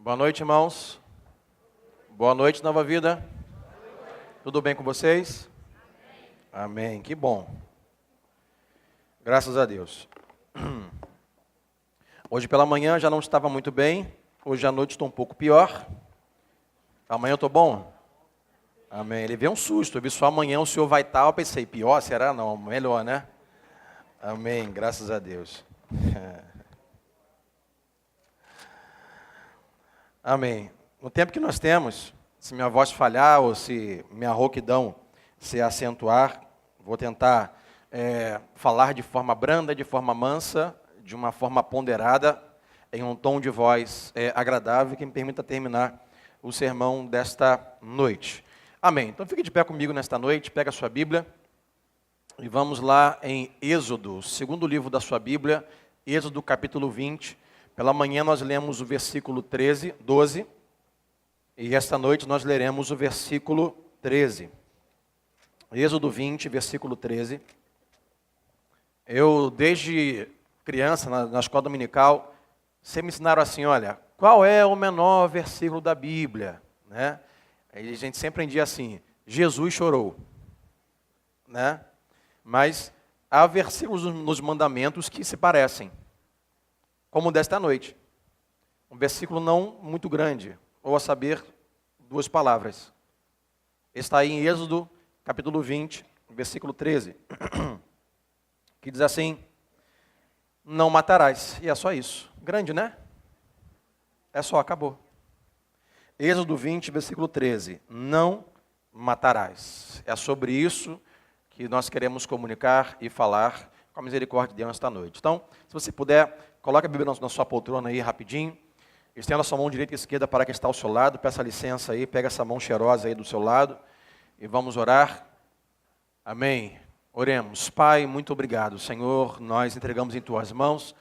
Boa noite, irmãos. Boa noite, Nova Vida. Tudo bem com vocês? Amém. Que bom. Graças a Deus. Hoje pela manhã já não estava muito bem. Hoje à noite estou um pouco pior. Amanhã eu estou bom? Amém. Ele veio um susto. Eu vi só amanhã o senhor vai estar. Eu pensei, pior? Será? Não. Melhor, né? Amém. Graças a Deus. Amém. No tempo que nós temos, se minha voz falhar ou se minha rouquidão se acentuar, vou tentar falar de forma branda, de forma mansa, de uma forma ponderada, em um tom de voz agradável, que me permita terminar o sermão desta noite. Amém. Então fique de pé comigo nesta noite, pega a sua Bíblia e vamos lá em Êxodo, segundo livro da sua Bíblia, Êxodo capítulo 20. Pela manhã nós lemos o versículo 12, e esta noite nós leremos o versículo 13. Êxodo 20, versículo 13. Eu, desde criança, na escola dominical, sempre me ensinaram assim, olha, qual é o menor versículo da Bíblia? Né? Aí a gente sempre aprendia assim, Jesus chorou. Né? Mas há versículos nos mandamentos que se parecem. Como desta noite. Um versículo não muito grande, ou a saber, 2 palavras. Está aí em Êxodo, capítulo 20, versículo 13, que diz assim, não matarás. E é só isso. Grande, né? É só, acabou. Êxodo 20, versículo 13, não matarás. É sobre isso que nós queremos comunicar e falar com a misericórdia de Deus nesta noite. Então, se você puder, coloque a Bíblia na sua poltrona aí rapidinho. Estenda a sua mão direita e esquerda para quem está ao seu lado. Peça licença aí, pega essa mão cheirosa aí do seu lado. E vamos orar. Amém. Oremos. Pai, muito obrigado. Senhor, nós entregamos em tuas mãos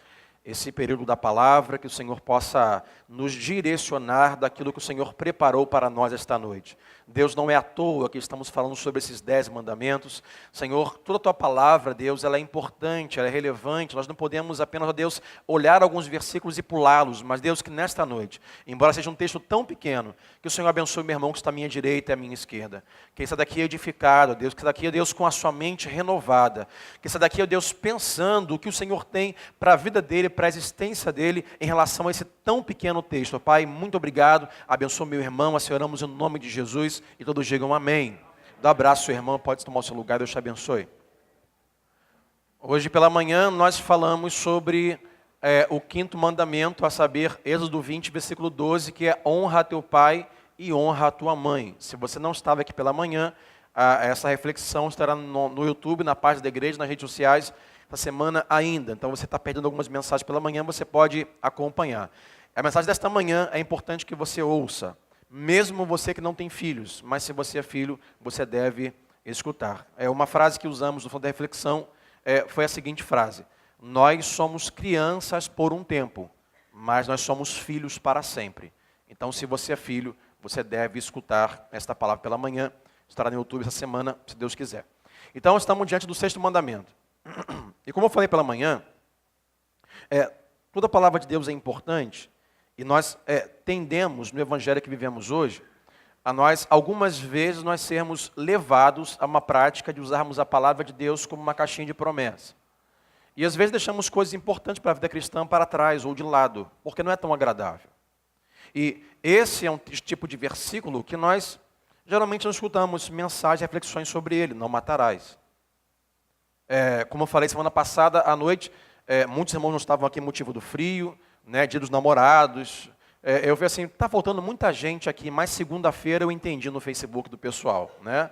esse período da palavra, que o Senhor possa nos direcionar daquilo que o Senhor preparou para nós esta noite. Deus, não é à toa que estamos falando sobre esses 10 mandamentos. Senhor, toda a tua palavra, Deus, ela é importante, ela é relevante. Nós não podemos apenas, ó Deus, olhar alguns versículos e pulá-los, mas Deus, que nesta noite, embora seja um texto tão pequeno, que o Senhor abençoe meu irmão que está à minha direita e à minha esquerda. Que esse daqui é edificado, Deus, que esse daqui é Deus com a sua mente renovada. Que esse daqui é Deus pensando o que o Senhor tem para a vida dele, para a existência dele em relação a esse tão pequeno texto. Pai, muito obrigado, abençoa meu irmão, assim oramos em nome de Jesus e todos digam amém. Dá um abraço, irmão, pode tomar o seu lugar, Deus te abençoe. Hoje pela manhã nós falamos sobre o 5º mandamento, a saber, Êxodo 20, versículo 12, que é honra a teu pai e honra a tua mãe. Se você não estava aqui pela manhã, essa reflexão estará no YouTube, na página da igreja, nas redes sociais, essa semana ainda. Então você está perdendo algumas mensagens pela manhã, você pode acompanhar. A mensagem desta manhã é importante que você ouça, mesmo você que não tem filhos, mas se você é filho, você deve escutar. Uma frase que usamos no fundo da reflexão foi a seguinte frase: nós somos crianças por um tempo, mas nós somos filhos para sempre. Então, se você é filho, você deve escutar esta palavra pela manhã. Estará no YouTube essa semana, se Deus quiser. Então, estamos diante do 6º mandamento. E como eu falei pela manhã, toda a palavra de Deus é importante, e nós tendemos, no evangelho que vivemos hoje, a nós, algumas vezes, nós sermos levados a uma prática de usarmos a palavra de Deus como uma caixinha de promessa. E às vezes deixamos coisas importantes para a vida cristã para trás ou de lado, porque não é tão agradável. E esse é um tipo de versículo que nós geralmente não escutamos mensagens, reflexões sobre ele, não matarás. Como eu falei semana passada à noite, muitos irmãos não estavam aqui motivo do frio, né, dia dos namorados. Eu vi assim, está faltando muita gente aqui, mas segunda-feira eu entendi no Facebook do pessoal. Né?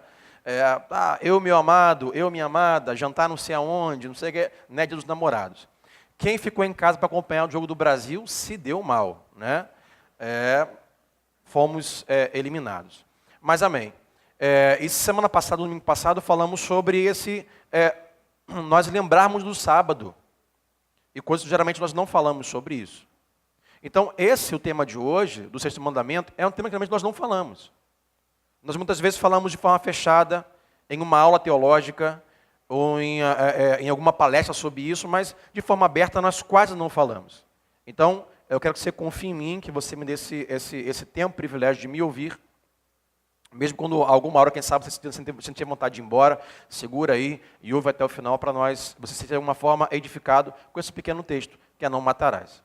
Eu, meu amado, eu, minha amada, jantar não sei aonde, não sei o que, né, dia dos namorados. Quem ficou em casa para acompanhar o jogo do Brasil se deu mal. Né? Fomos eliminados. Mas amém. E semana passada, domingo passado, falamos sobre nós lembrarmos do sábado. E coisas que geralmente nós não falamos sobre isso. Então, esse é o tema de hoje, do 6º mandamento, é um tema que geralmente nós não falamos. Nós muitas vezes falamos de forma fechada, em uma aula teológica, ou em alguma palestra sobre isso, mas de forma aberta nós quase não falamos. Então, eu quero que você confie em mim, que você me dê esse tempo, privilégio de me ouvir. Mesmo quando alguma hora, quem sabe, você sentir vontade de ir embora, segura aí e ouve até o final para você ser de alguma forma edificado com esse pequeno texto, que é não matarás.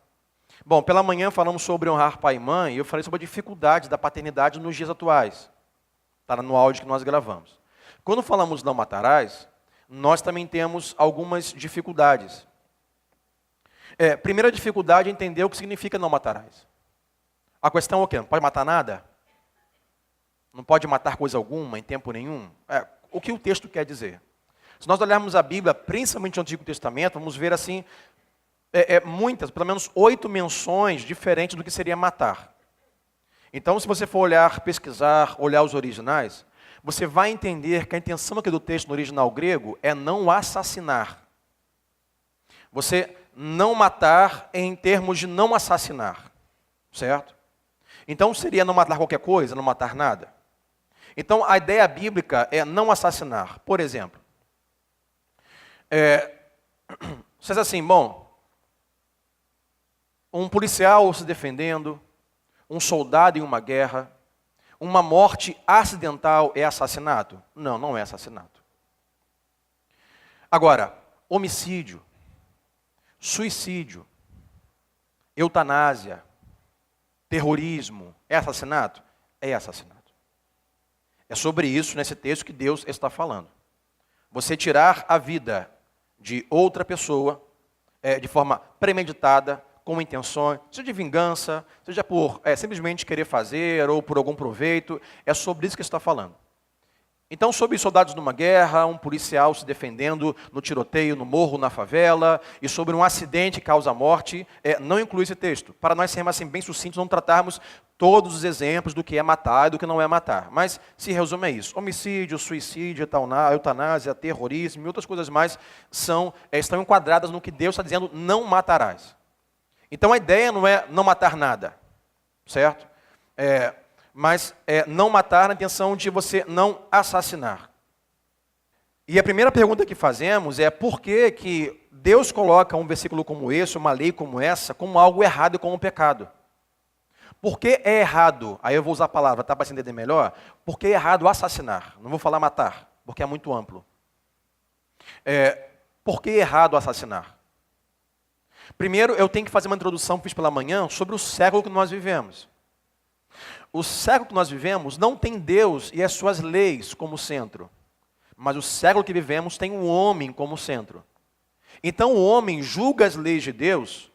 Bom, pela manhã falamos sobre honrar pai e mãe, e eu falei sobre a dificuldade da paternidade nos dias atuais. Está no áudio que nós gravamos. Quando falamos não matarás, nós também temos algumas dificuldades. Primeira dificuldade é entender o que significa não matarás. A questão é o quê? Não pode matar nada? Não pode matar coisa alguma, em tempo nenhum? O que o texto quer dizer? Se nós olharmos a Bíblia, principalmente o Antigo Testamento, vamos ver assim, muitas, pelo menos 8 menções diferentes do que seria matar. Então, se você for olhar, pesquisar, olhar os originais, você vai entender que a intenção aqui do texto no original grego é não assassinar. Você não matar em termos de não assassinar, certo? Então, seria não matar qualquer coisa, não matar nada. Então, a ideia bíblica é não assassinar. Por exemplo, você diz assim, bom, um policial se defendendo, um soldado em uma guerra, uma morte acidental é assassinato? Não, não é assassinato. Agora, homicídio, suicídio, eutanásia, terrorismo, é assassinato? É assassinato. É sobre isso, nesse texto, que Deus está falando. Você tirar a vida de outra pessoa de forma premeditada, com intenções, seja de vingança, seja por simplesmente querer fazer ou por algum proveito, é sobre isso que está falando. Então, sobre soldados numa guerra, um policial se defendendo no tiroteio, no morro, na favela, e sobre um acidente que causa morte, não inclui esse texto. Para nós sermos assim bem sucintos, não tratarmos todos os exemplos do que é matar e do que não é matar. Mas se resume a isso. Homicídio, suicídio, eutanásia, terrorismo e outras coisas mais estão enquadradas no que Deus está dizendo, não matarás. Então a ideia não é não matar nada, certo? Mas não matar na intenção de você não assassinar. E a primeira pergunta que fazemos é por que Deus coloca um versículo como esse, uma lei como essa, como algo errado e como um pecado? Por que é errado? Aí eu vou usar a palavra, tá, para se entender melhor? Por que é errado assassinar? Não vou falar matar, porque é muito amplo. Por que é errado assassinar? Primeiro, eu tenho que fazer uma introdução que fiz pela manhã sobre o século que nós vivemos. O século que nós vivemos não tem Deus e as suas leis como centro. Mas o século que vivemos tem o homem como centro. Então o homem julga as leis de Deus,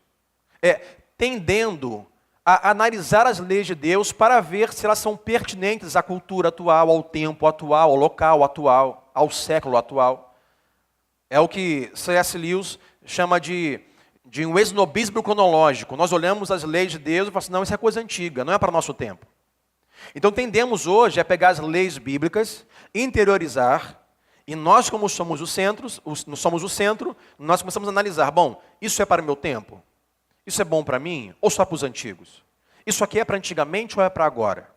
tendendo a analisar as leis de Deus para ver se elas são pertinentes à cultura atual, ao tempo atual, ao local atual, ao século atual. É o que C.S. Lewis chama de um esnobismo cronológico. Nós olhamos as leis de Deus e falamos assim, não, isso é coisa antiga, não é para o nosso tempo. Então tendemos hoje a pegar as leis bíblicas, interiorizar, e nós, como somos o centro, nós começamos a analisar, bom, isso é para o meu tempo? Isso é bom para mim? Ou só para os antigos? Isso aqui é para antigamente ou é para agora?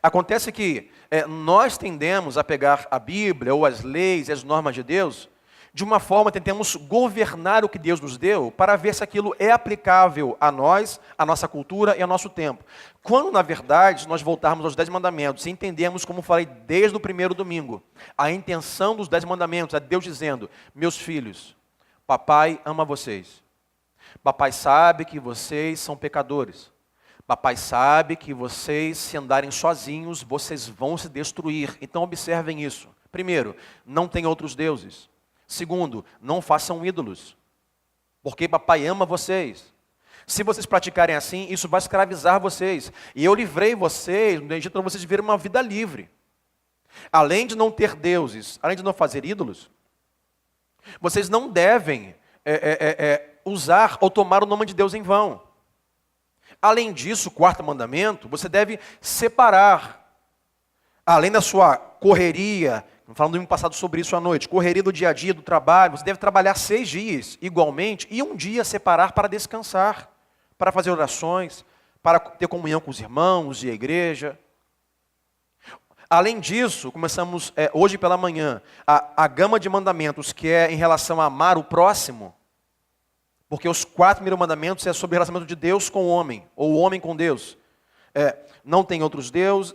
Acontece que nós tendemos a pegar a Bíblia ou as leis e as normas de Deus, de uma forma tentamos governar o que Deus nos deu para ver se aquilo é aplicável a nós, a nossa cultura e ao nosso tempo. Quando, na verdade, se nós voltarmos aos 10 mandamentos e entendermos, como falei desde o primeiro domingo, a intenção dos 10 mandamentos é Deus dizendo, meus filhos, papai ama vocês. Papai sabe que vocês são pecadores. Papai sabe que vocês, se andarem sozinhos, vocês vão se destruir. Então observem isso. Primeiro, não tem outros deuses. Segundo, não façam ídolos, porque papai ama vocês. Se vocês praticarem assim, isso vai escravizar vocês. E eu livrei vocês no Egito para vocês viverem uma vida livre. Além de não ter deuses, além de não fazer ídolos, vocês não devem usar ou tomar o nome de Deus em vão. Além disso, o quarto mandamento, você deve separar, além da sua correria, falando no domingo passado sobre isso à noite, correria do dia a dia, do trabalho, você deve trabalhar 6 dias igualmente e um dia separar para descansar, para fazer orações, para ter comunhão com os irmãos e a igreja. Além disso, começamos hoje pela manhã, a gama de mandamentos que é em relação a amar o próximo. Porque os 4 primeiros mandamentos é sobre o relacionamento de Deus com o homem, ou o homem com Deus. Não tem outros deuses,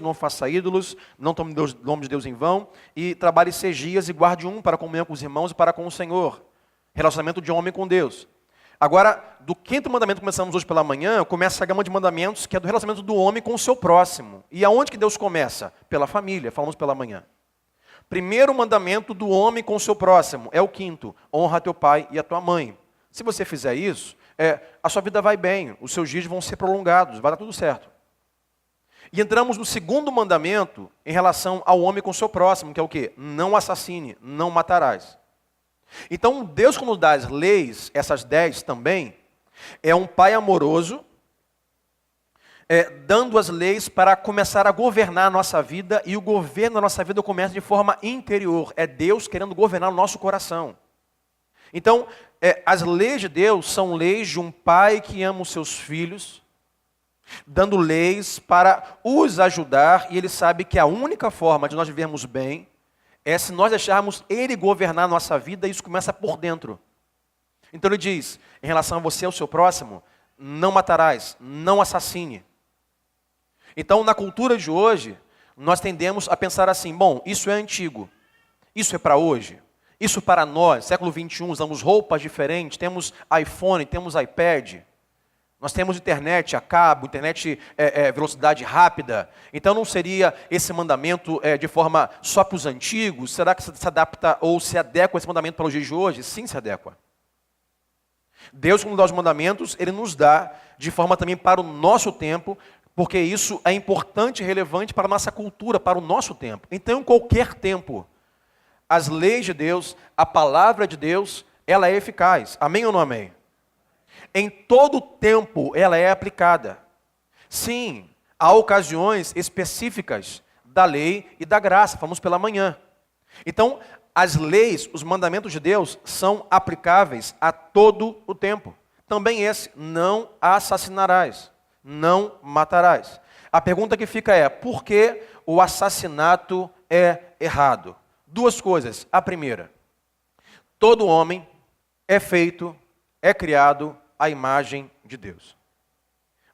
não faça ídolos, não tome o nome de Deus em vão, e trabalhe 6 dias e guarde um para comunhão com os irmãos e para com o Senhor. Relacionamento de homem com Deus. Agora, do 5º mandamento que começamos hoje pela manhã, começa a gama de mandamentos que é do relacionamento do homem com o seu próximo. E aonde que Deus começa? Pela família, falamos pela manhã. Primeiro mandamento do homem com o seu próximo é o 5º: honra teu pai e a tua mãe. Se você fizer isso, a sua vida vai bem, os seus dias vão ser prolongados, vai dar tudo certo. E entramos no 2º mandamento em relação ao homem com o seu próximo, que é o quê? Não assassine, não matarás. Então, Deus, quando dá as leis, essas 10 também, é um pai amoroso, dando as leis para começar a governar a nossa vida, e o governo da nossa vida começa de forma interior. É Deus querendo governar o nosso coração. Então, as leis de Deus são leis de um pai que ama os seus filhos, dando leis para os ajudar, e ele sabe que a única forma de nós vivermos bem é se nós deixarmos ele governar a nossa vida, e isso começa por dentro. Então ele diz, em relação a você e ao seu próximo, não matarás, não assassine. Então, na cultura de hoje, nós tendemos a pensar assim, bom, isso é antigo, isso é para hoje. Isso para nós, século 21, usamos roupas diferentes, temos iPhone, temos iPad, nós temos internet a cabo, internet velocidade rápida. Então não seria esse mandamento de forma só para os antigos? Será que se adapta ou se adequa esse mandamento para os dias de hoje? Sim, se adequa. Deus, quando dá os mandamentos, Ele nos dá de forma também para o nosso tempo, porque isso é importante e relevante para a nossa cultura, para o nosso tempo. Então, em qualquer tempo, as leis de Deus, a palavra de Deus, ela é eficaz. Amém ou não amém? Em todo tempo ela é aplicada. Sim, há ocasiões específicas da lei e da graça, falamos pela manhã. Então, as leis, os mandamentos de Deus são aplicáveis a todo o tempo. Também esse, não assassinarás, não matarás. A pergunta que fica é, por que o assassinato é errado? 2 coisas. A primeira, todo homem é feito, é criado à imagem de Deus.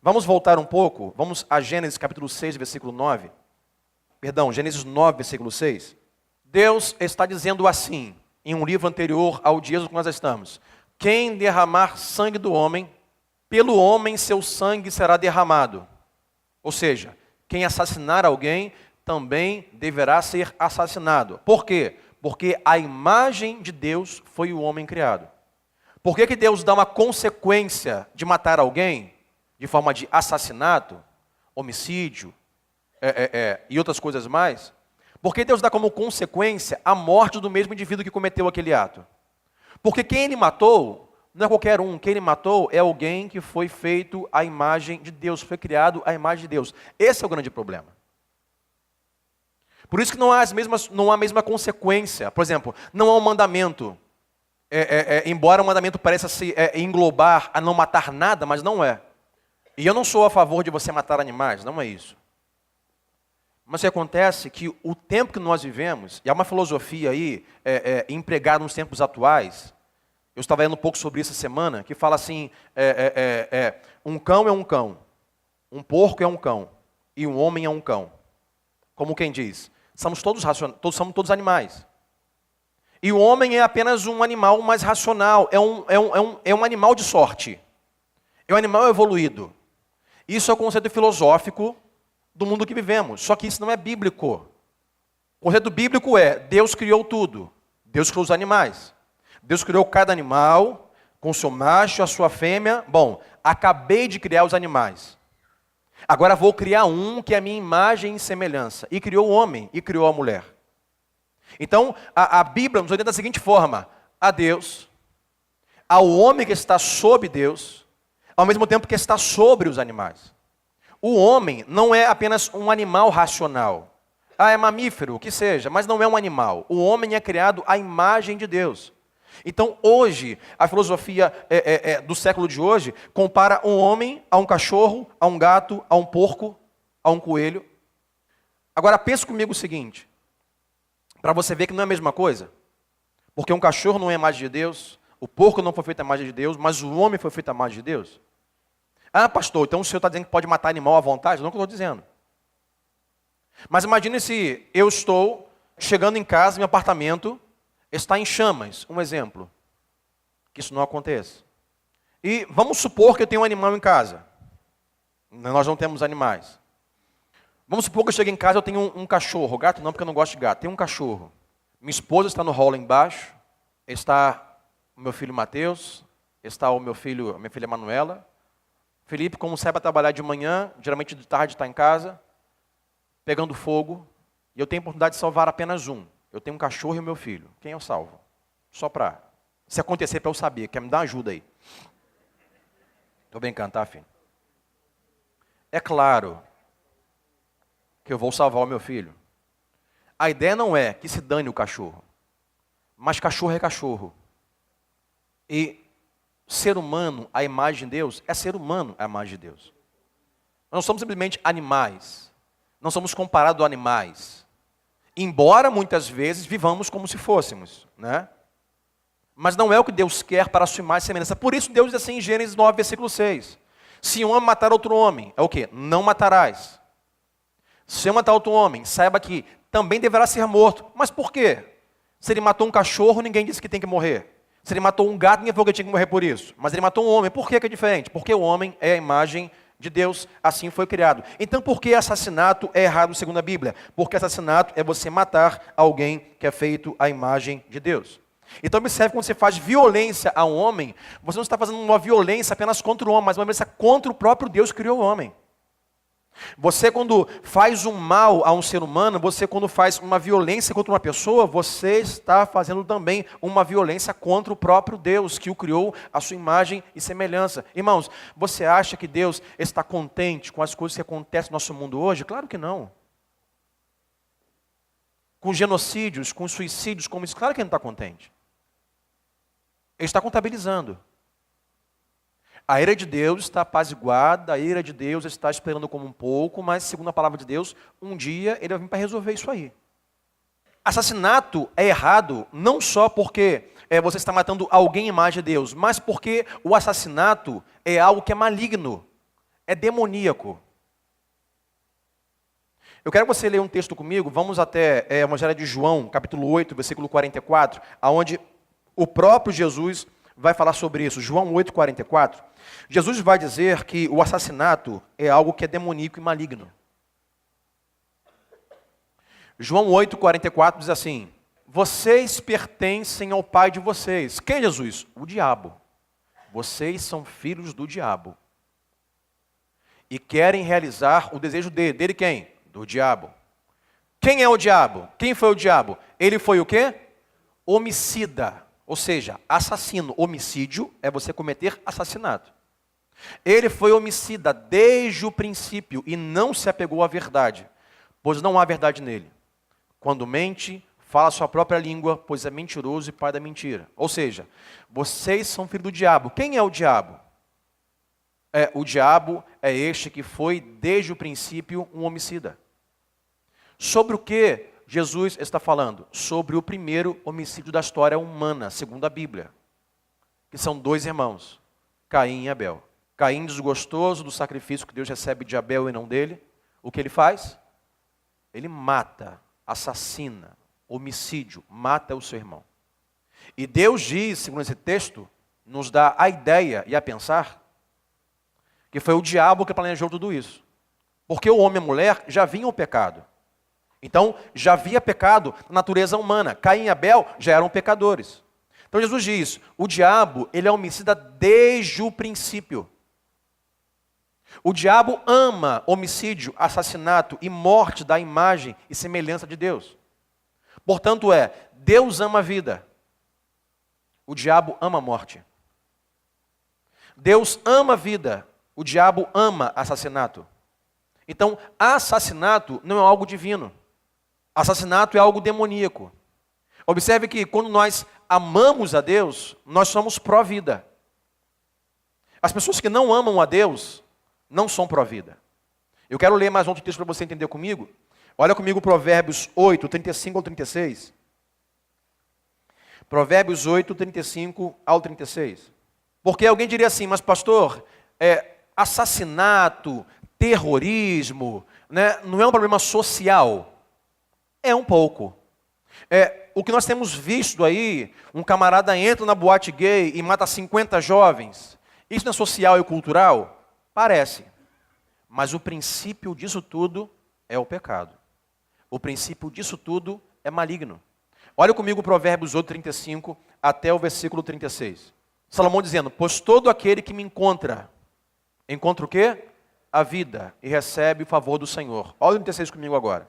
Vamos voltar um pouco, vamos a Gênesis capítulo 6, versículo 9. Perdão, Gênesis 9, versículo 6. Deus está dizendo assim, em um livro anterior ao dia que nós estamos. Quem derramar sangue do homem, pelo homem seu sangue será derramado. Ou seja, quem assassinar alguém também deverá ser assassinado. Por quê? Porque a imagem de Deus foi o homem criado. Por que Deus dá uma consequência de matar alguém de forma de assassinato, homicídio e outras coisas mais? Porque Deus dá como consequência a morte do mesmo indivíduo que cometeu aquele ato. Porque quem ele matou não é qualquer um. Quem ele matou é alguém que foi feito à imagem de Deus, foi criado à imagem de Deus. Esse é o grande problema. Por isso que não há a mesma consequência. Por exemplo, não há um mandamento. Embora o mandamento pareça se englobar a não matar nada, mas não é. E eu não sou a favor de você matar animais, não é isso. Mas o que acontece é que o tempo que nós vivemos, e há uma filosofia aí empregada nos tempos atuais, eu estava lendo um pouco sobre isso essa semana, que fala assim, um cão é um cão, um porco é um cão, e um homem é um cão. Como quem diz, somos todos animais. E o homem é apenas um animal mais racional, é um animal de sorte. É um animal evoluído. Isso é o conceito filosófico do mundo que vivemos. Só que isso não é bíblico. O conceito bíblico é, Deus criou tudo. Deus criou os animais. Deus criou cada animal, com o seu macho, a sua fêmea. Bom, acabei de criar os animais. Agora vou criar um que é a minha imagem e semelhança. E criou o homem, e criou a mulher. Então, a Bíblia nos orienta da seguinte forma: a Deus, ao homem que está sob Deus, ao mesmo tempo que está sobre os animais. O homem não é apenas um animal racional. É mamífero, o que seja, mas não é um animal. O homem é criado à imagem de Deus. Então, hoje, a filosofia do século de hoje compara um homem a um cachorro, a um gato, a um porco, a um coelho. Agora, pense comigo o seguinte, para você ver que não é a mesma coisa. Porque um cachorro não é a imagem de Deus, O porco não foi feito à imagem de Deus, mas o homem foi feito à imagem de Deus? Ah, pastor, então o senhor está dizendo que pode matar animal à vontade? Não é o que eu estou dizendo. Mas imagine se eu estou chegando em casa, meu apartamento está em chamas, um exemplo. Que isso não aconteça. E vamos supor que eu tenho um animal em casa. Nós não temos animais. Vamos supor que eu chegue em casa e eu tenho um cachorro. Gato não, porque eu não gosto de gato. Tem um cachorro. Minha esposa está no hall lá embaixo. Está o meu filho Mateus. Está a minha filha Manuela. Felipe, como sai para trabalhar de manhã, geralmente de tarde está em casa, pegando fogo. E eu tenho a oportunidade de salvar apenas um. Eu tenho um cachorro e o meu filho. Quem eu salvo? Só para... Se acontecer para eu saber. Quer me dar ajuda aí? Estou brincando, tá, filho? É claro que eu vou salvar o meu filho. A ideia não é que se dane o cachorro. Mas cachorro é cachorro. E ser humano, a imagem de Deus, é ser humano a imagem de Deus. Nós não somos simplesmente animais. Não somos comparados a animais. Embora muitas vezes vivamos como se fôssemos, né? Mas não é o que Deus quer para a sua imagem e semelhança. Por isso Deus diz assim em Gênesis 9, versículo 6. Se um homem matar outro homem, é o quê? Não matarás. Se eu matar outro homem, saiba que também deverá ser morto. Mas por quê? Se ele matou um cachorro, ninguém disse que tem que morrer. Se ele matou um gato, ninguém falou que tinha que morrer por isso. Mas ele matou um homem. Por que é diferente? Porque o homem é a imagem de Deus, assim foi criado. Então por que assassinato é errado segundo a Bíblia? Porque assassinato é você matar alguém que é feito à imagem de Deus. Então observe, quando você faz violência a um homem, você não está fazendo uma violência apenas contra o homem, mas uma violência contra o próprio Deus que criou o homem. Você, quando faz um mal a um ser humano, você, quando faz uma violência contra uma pessoa, você está fazendo também uma violência contra o próprio Deus, que o criou à sua imagem e semelhança. Irmãos, você acha que Deus está contente com as coisas que acontecem no nosso mundo hoje? Claro que não. Com genocídios, com suicídios, como isso, claro que ele não está contente. Ele está contabilizando. A ira de Deus está apaziguada, a ira de Deus está esperando como um pouco, mas segundo a palavra de Deus, um dia ele vai vir para resolver isso aí. Assassinato é errado não só porque você está matando alguém em imagem de Deus, mas porque o assassinato é algo que é maligno, é demoníaco. Eu quero que você leia um texto comigo, vamos até o Evangelho de João, capítulo 8, versículo 44, onde o próprio Jesus vai falar sobre isso. João 8, 44. Jesus vai dizer que o assassinato é algo que é demoníaco e maligno. João 8, 44 diz assim: vocês pertencem ao pai de vocês. Quem é Jesus? O diabo. Vocês são filhos do diabo. E querem realizar o desejo dele. Dele quem? Do diabo. Quem é o diabo? Quem foi o diabo? Ele foi o quê? Homicida. Ou seja, assassino. Homicídio é você cometer assassinato. Ele foi homicida desde o princípio e não se apegou à verdade, pois não há verdade nele. Quando mente, fala a sua própria língua, pois é mentiroso e pai da mentira. Ou seja, vocês são filhos do diabo. Quem é o diabo? O diabo é este que foi desde o princípio um homicida. Sobre o que Jesus está falando? Sobre o primeiro homicídio da história humana, segundo a Bíblia. Que são dois irmãos, Caim e Abel. Caim, desgostoso do sacrifício que Deus recebe de Abel e não dele, o que ele faz? Ele mata, assassina, homicídio, mata o seu irmão. E Deus diz, segundo esse texto, nos dá a ideia e a pensar, que foi o diabo que planejou tudo isso. Porque o homem e a mulher já vinham o pecado. Então, já havia pecado na natureza humana. Caim e Abel já eram pecadores. Então Jesus diz, o diabo, ele é homicida desde o princípio. O diabo ama homicídio, assassinato e morte da imagem e semelhança de Deus. Portanto Deus ama a vida. O diabo ama a morte. Deus ama a vida. O diabo ama assassinato. Então, assassinato não é algo divino. Assassinato é algo demoníaco. Observe que quando nós amamos a Deus, nós somos pró-vida. As pessoas que não amam a Deus não são pró-vida. Eu quero ler mais outro texto para você entender comigo. Olha comigo Provérbios 8, 35 ao 36. Provérbios 8, 35 ao 36. Porque alguém diria assim, mas pastor, assassinato, terrorismo, né, não é um problema social? É um pouco. O que nós temos visto aí, um camarada entra na boate gay e mata 50 jovens, isso não é social e cultural? Parece. Mas o princípio disso tudo é o pecado. O princípio disso tudo é maligno. Olha comigo Provérbios 8, 35 até o versículo 36. Salomão dizendo, pois todo aquele que me encontra o quê? A vida e recebe o favor do Senhor. Olha o 36 comigo agora.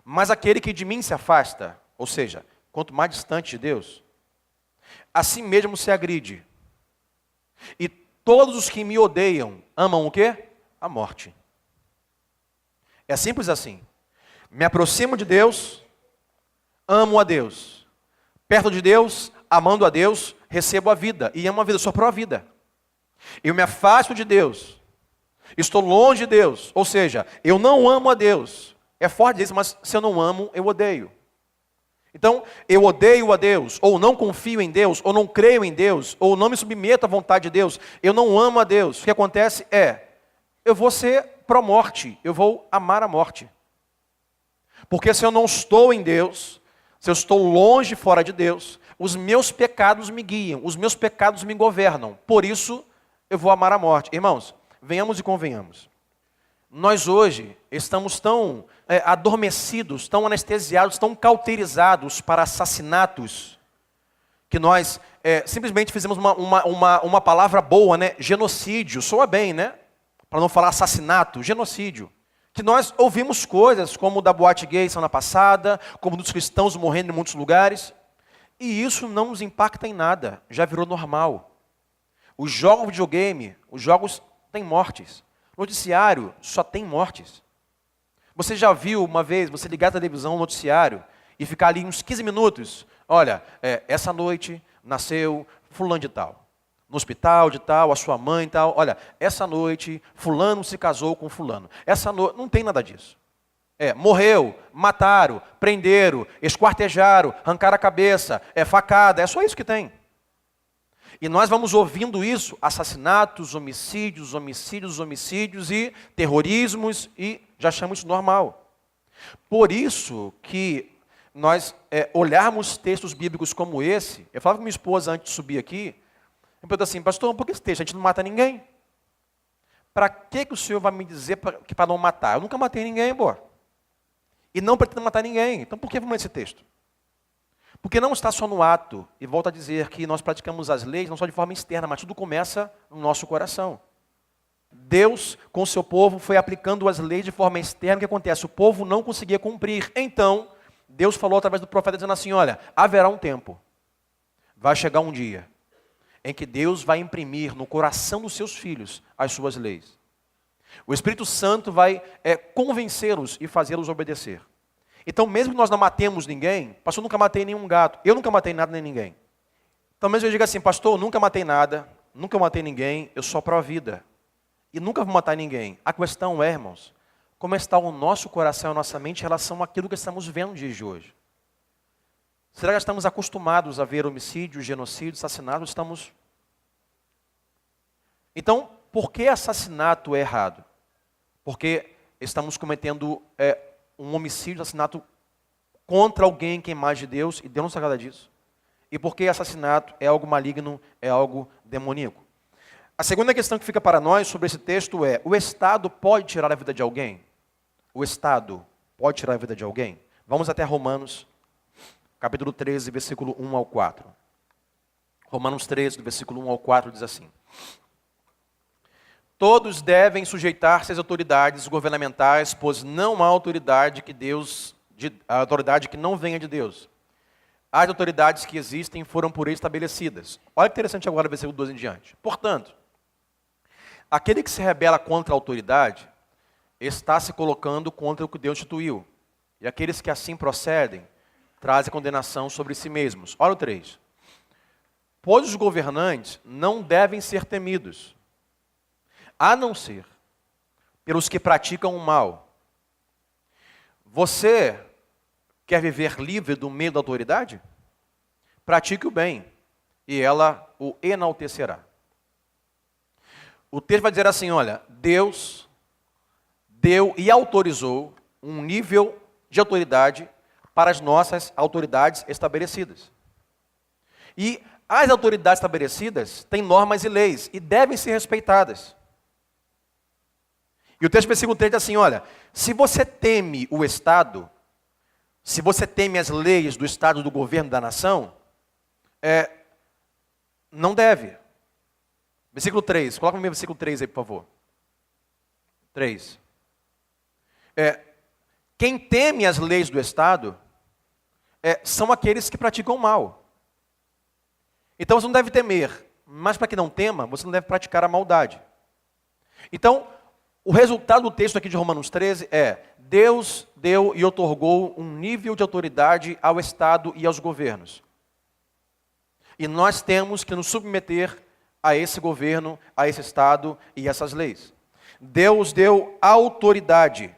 Mas aquele que de mim se afasta, ou seja, quanto mais distante de Deus, assim mesmo se agride. E todos os que me odeiam amam o quê? A morte. É simples assim. Me aproximo de Deus, amo a Deus. Perto de Deus, amando a Deus, recebo a vida. E amo a vida, sou pró-vida. Eu me afasto de Deus. Estou longe de Deus. Ou seja, eu não amo a Deus. É forte isso, mas se eu não amo, eu odeio. Então, eu odeio a Deus, ou não confio em Deus, ou não creio em Deus, ou não me submeto à vontade de Deus. Eu não amo a Deus. O que acontece eu vou ser pró-morte. Eu vou amar a morte. Porque se eu não estou em Deus, se eu estou longe, fora de Deus, os meus pecados me guiam, os meus pecados me governam. Por isso, eu vou amar a morte. Irmãos, venhamos e convenhamos. Nós hoje estamos tão adormecidos, tão anestesiados, tão cauterizados para assassinatos, que nós simplesmente fizemos uma palavra boa, né? Genocídio, soa bem, né? Para não falar assassinato, genocídio. Que nós ouvimos coisas como o da boate gay semana passada, como dos cristãos morrendo em muitos lugares, e isso não nos impacta em nada, já virou normal. Os jogos de videogame, os jogos têm mortes. Noticiário só tem mortes. Você já viu uma vez, você ligar a televisão, no noticiário, e ficar ali uns 15 minutos, olha, essa noite nasceu fulano de tal. No hospital de tal, a sua mãe e tal. Olha, essa noite, fulano se casou com fulano. Essa noite, não tem nada disso. Morreu, mataram, prenderam, esquartejaram, arrancaram a cabeça, facada, é só isso que tem. E nós vamos ouvindo isso, assassinatos, homicídios, homicídios, homicídios e terrorismos, e já achamos isso normal. Por isso que nós olharmos textos bíblicos como esse, eu falava com minha esposa antes de subir aqui, eu perguntei assim, pastor, por que esse texto? A gente não mata ninguém? Para que o senhor vai me dizer que para não matar? Eu nunca matei ninguém, pô. E não pretendo matar ninguém. Então por que vamos ler esse texto? Porque não está só no ato, e volto a dizer que nós praticamos as leis não só de forma externa, mas tudo começa no nosso coração. Deus, com o seu povo, foi aplicando as leis de forma externa. O que acontece? O povo não conseguia cumprir. Então, Deus falou através do profeta dizendo assim, olha, haverá um tempo, vai chegar um dia, em que Deus vai imprimir no coração dos seus filhos as suas leis. O Espírito Santo vai convencê-los e fazê-los obedecer. Então, mesmo que nós não matemos ninguém, pastor, eu nunca matei nenhum gato, eu nunca matei nada nem ninguém. Então, mesmo eu digo assim, pastor, eu nunca matei nada, nunca matei ninguém, eu sou pró-vida. E nunca vou matar ninguém. A questão é, irmãos, como está o nosso coração e a nossa mente em relação àquilo que estamos vendo nos dias de hoje? Será que estamos acostumados a ver homicídios, genocídios, assassinatos? Estamos... Então, por que assassinato é errado? Porque estamos cometendo um homicídio, assassinato contra alguém que é imagem de Deus, e Deus não se agrada disso. E porque assassinato é algo maligno, é algo demoníaco. A segunda questão que fica para nós sobre esse texto é, o Estado pode tirar a vida de alguém? O Estado pode tirar a vida de alguém? Vamos até Romanos, capítulo 13, versículo 1 ao 4. Romanos 13, do versículo 1 ao 4, diz assim. Todos devem sujeitar-se às autoridades governamentais, pois não há autoridade que não venha de Deus. As autoridades que existem foram por ele estabelecidas. Olha que interessante agora o versículo 2 em diante. Portanto, aquele que se rebela contra a autoridade está se colocando contra o que Deus instituiu. E aqueles que assim procedem trazem condenação sobre si mesmos. Olha o 3. Pois os governantes não devem ser temidos, a não ser pelos que praticam o mal. Você quer viver livre do medo da autoridade? pratique o bem, e ela o enaltecerá. O texto vai dizer assim, olha, Deus deu e autorizou um nível de autoridade para as nossas autoridades estabelecidas. E as autoridades estabelecidas têm normas e leis e devem ser respeitadas. E o texto versículo 3 diz assim, olha, se você teme o Estado, se você teme as leis do Estado, do governo, da nação, não deve. Versículo 3, coloca no versículo 3 aí, por favor. 3. Quem teme as leis do Estado são aqueles que praticam o mal. Então você não deve temer, mas para que não tema, você não deve praticar a maldade. Então, o resultado do texto aqui de Romanos 13 Deus deu e outorgou um nível de autoridade ao Estado e aos governos. E nós temos que nos submeter a esse governo, a esse Estado e essas leis. Deus deu autoridade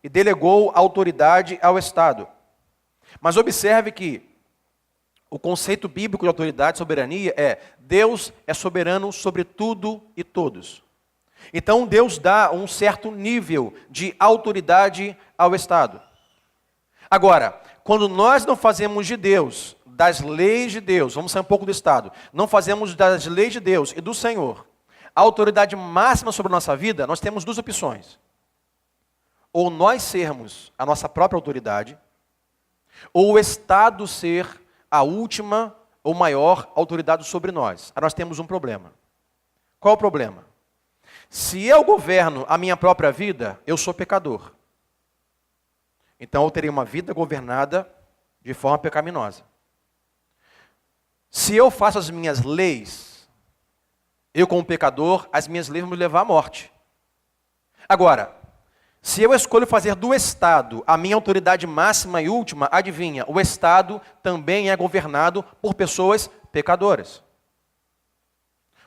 e delegou autoridade ao Estado. Mas observe que o conceito bíblico de autoridade e soberania Deus é soberano sobre tudo e todos. Então Deus dá um certo nível de autoridade ao Estado. Agora, quando nós não fazemos de Deus, das leis de Deus, vamos sair um pouco do Estado, não fazemos das leis de Deus e do Senhor, a autoridade máxima sobre a nossa vida, nós temos duas opções. Ou nós sermos a nossa própria autoridade, ou o Estado ser a última ou maior autoridade sobre nós. Aí nós temos um problema. Qual o problema? Se eu governo a minha própria vida, eu sou pecador. Então eu terei uma vida governada de forma pecaminosa. Se eu faço as minhas leis, eu como pecador, as minhas leis vão me levar à morte. Agora, se eu escolho fazer do Estado a minha autoridade máxima e última, adivinha, o Estado também é governado por pessoas pecadoras.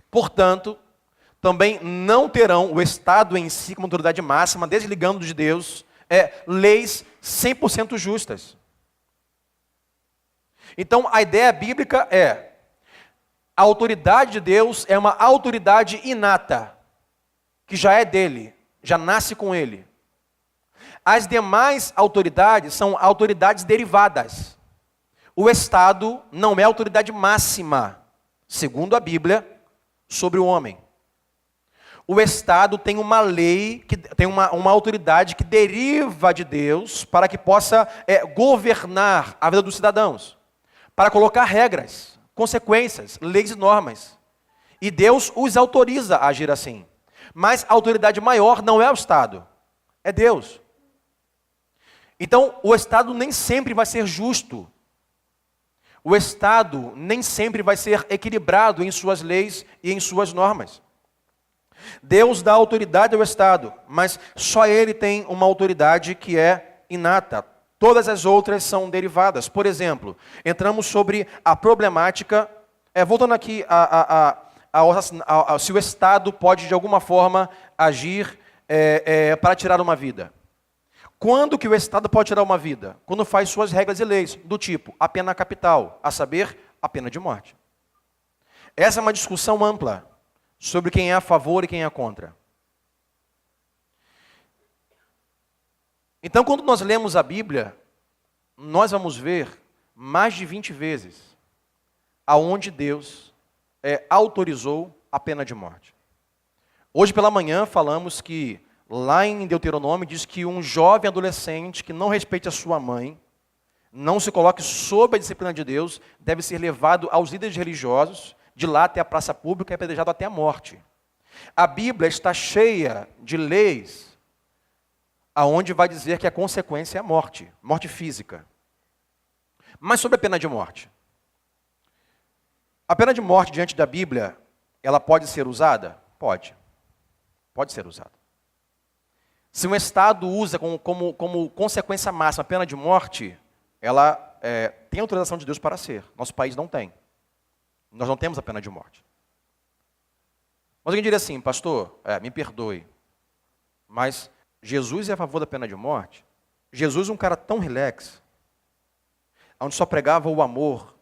Portanto, também não terão o Estado em si como autoridade máxima, desligando de Deus, leis 100% justas. Então, a ideia bíblica a autoridade de Deus é uma autoridade inata, que já é dele, já nasce com ele. As demais autoridades são autoridades derivadas. O Estado não é autoridade máxima, segundo a Bíblia, sobre o homem. O Estado tem uma lei, tem uma autoridade que deriva de Deus para que possa governar a vida dos cidadãos, para colocar regras, consequências, leis e normas. E Deus os autoriza a agir assim. Mas a autoridade maior não é o Estado, é Deus. Então, o Estado nem sempre vai ser justo. O Estado nem sempre vai ser equilibrado em suas leis e em suas normas. Deus dá autoridade ao Estado, mas só ele tem uma autoridade que é inata. Todas as outras são derivadas. Por exemplo, entramos sobre a problemática, voltando aqui se o Estado pode de alguma forma agir para tirar uma vida. Quando que o Estado pode tirar uma vida? Quando faz suas regras e leis, do tipo a pena capital, a saber, a pena de morte. Essa é uma discussão ampla sobre quem é a favor e quem é contra. Então, quando nós lemos a Bíblia, nós vamos ver mais de 20 vezes aonde Deus autorizou a pena de morte. Hoje pela manhã falamos que lá em Deuteronômio diz que um jovem adolescente que não respeite a sua mãe, não se coloque sob a disciplina de Deus, deve ser levado aos líderes religiosos, de lá até a praça pública e apedrejado até a morte. A Bíblia está cheia de leis aonde vai dizer que a consequência é a morte, morte física. Mas sobre a pena de morte. A pena de morte diante da Bíblia, ela pode ser usada? Pode. Pode ser usada. Se um Estado usa como consequência máxima a pena de morte, ela tem autorização de Deus para ser. Nosso país não tem. Nós não temos a pena de morte. Mas alguém diria assim, pastor, me perdoe, mas Jesus é a favor da pena de morte? Jesus é um cara tão relax, onde só pregava o amor,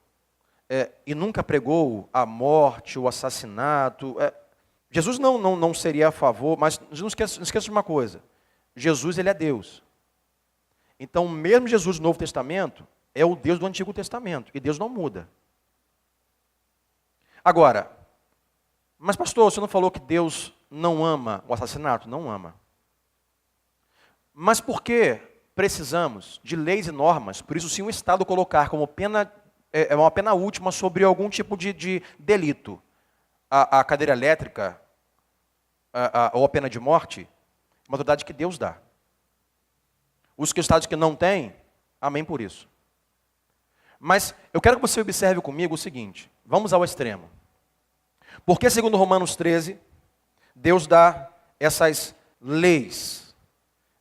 e nunca pregou a morte, o assassinato. Jesus não seria a favor, mas não esqueça de uma coisa. Jesus, ele é Deus. Então, mesmo Jesus do Novo Testamento é o Deus do Antigo Testamento. E Deus não muda. Agora, mas pastor, você não falou que Deus não ama o assassinato? Não ama. Mas por que precisamos de leis e normas? Por isso, se um Estado colocar como pena, uma pena última sobre algum tipo de delito, a cadeira elétrica ou a pena de morte, é uma autoridade que Deus dá. Os estados que não têm, amém por isso. Mas eu quero que você observe comigo o seguinte, vamos ao extremo. Porque, segundo Romanos 13, Deus dá essas leis,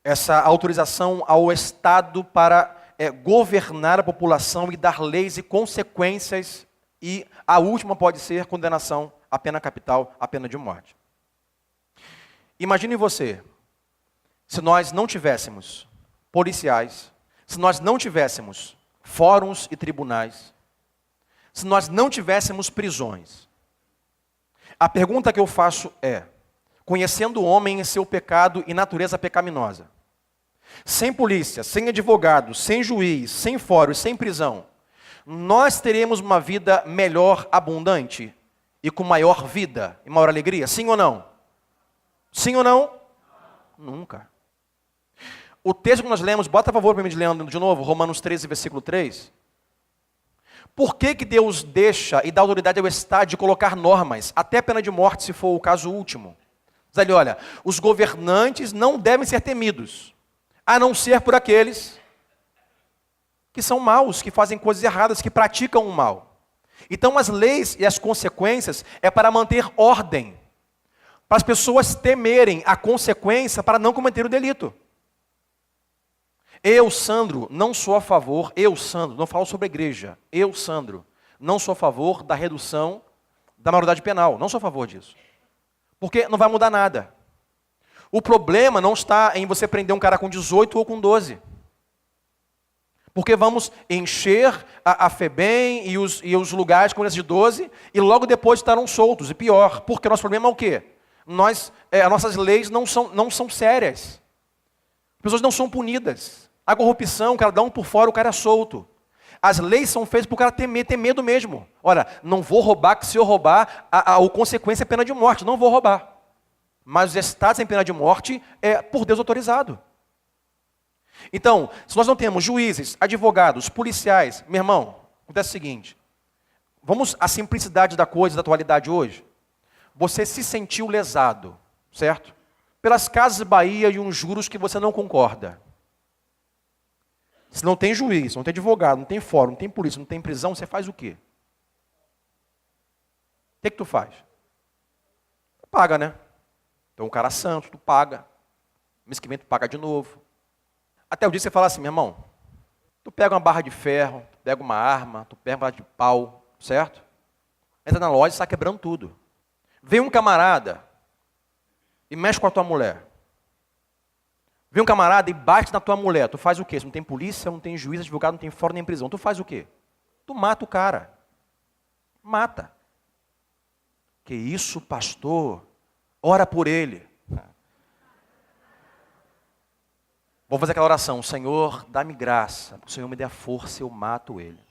essa autorização ao Estado para governar a população e dar leis e consequências, e a última pode ser condenação à pena capital, à pena de morte. Imagine você, se nós não tivéssemos policiais, se nós não tivéssemos fóruns e tribunais, se nós não tivéssemos prisões. A pergunta que eu faço é, conhecendo o homem em seu pecado e natureza pecaminosa, sem polícia, sem advogado, sem juiz, sem fórum, sem prisão, nós teremos uma vida melhor, abundante e com maior vida e maior alegria? Sim ou não? Sim ou não? Nunca. O texto que nós lemos, bota a favor para mim de lendo de novo, Romanos 13, versículo 3. Por que Deus deixa e dá autoridade ao Estado de colocar normas, até pena de morte, se for o caso último? Diz ali, olha, os governantes não devem ser temidos, a não ser por aqueles que são maus, que fazem coisas erradas, que praticam o mal. Então as leis e as consequências é para manter ordem, para as pessoas temerem a consequência para não cometer o delito. Eu, Sandro, não sou a favor, não falo sobre a igreja, Sandro, não sou a favor da redução da maioridade penal, não sou a favor disso. Porque não vai mudar nada. O problema não está em você prender um cara com 18 ou com 12. Porque vamos encher a FEBEM e os lugares com crianças de 12 e logo depois estarão soltos. E pior, porque nosso problema é o quê? As nossas leis não são sérias. As pessoas não são punidas. A corrupção, o cara dá um por fora, o cara é solto. As leis são feitas para o cara ter medo mesmo. Olha, não vou roubar, que se eu roubar, a consequência é pena de morte. Não vou roubar. Mas os estados em pena de morte é por Deus autorizado. Então, se nós não temos juízes, advogados, policiais, meu irmão, acontece o seguinte. Vamos à simplicidade da coisa, da atualidade hoje. Você se sentiu lesado, certo? Pelas Casas Bahia e uns juros que você não concorda. Se não tem juiz, não tem advogado, não tem fórum, não tem polícia, não tem prisão, você faz o quê? O que tu faz? Tu paga, né? Então, um cara santo, tu paga. Mês que vem tu paga de novo. Até o dia que você fala assim, meu irmão, tu pega uma barra de ferro, tu pega uma arma, tu pega uma barra de pau, certo? Entra na loja e sai quebrando tudo. Vem um camarada e mexe com a tua mulher. Vem um camarada e bate na tua mulher. Tu faz o quê? Se não tem polícia, não tem juiz, advogado, não tem fórum nem prisão. Tu faz o quê? Tu mata o cara. Mata. Que isso, pastor? Ora por ele. Vou fazer aquela oração. Senhor, dá-me graça. O Senhor me dê a força, eu mato ele.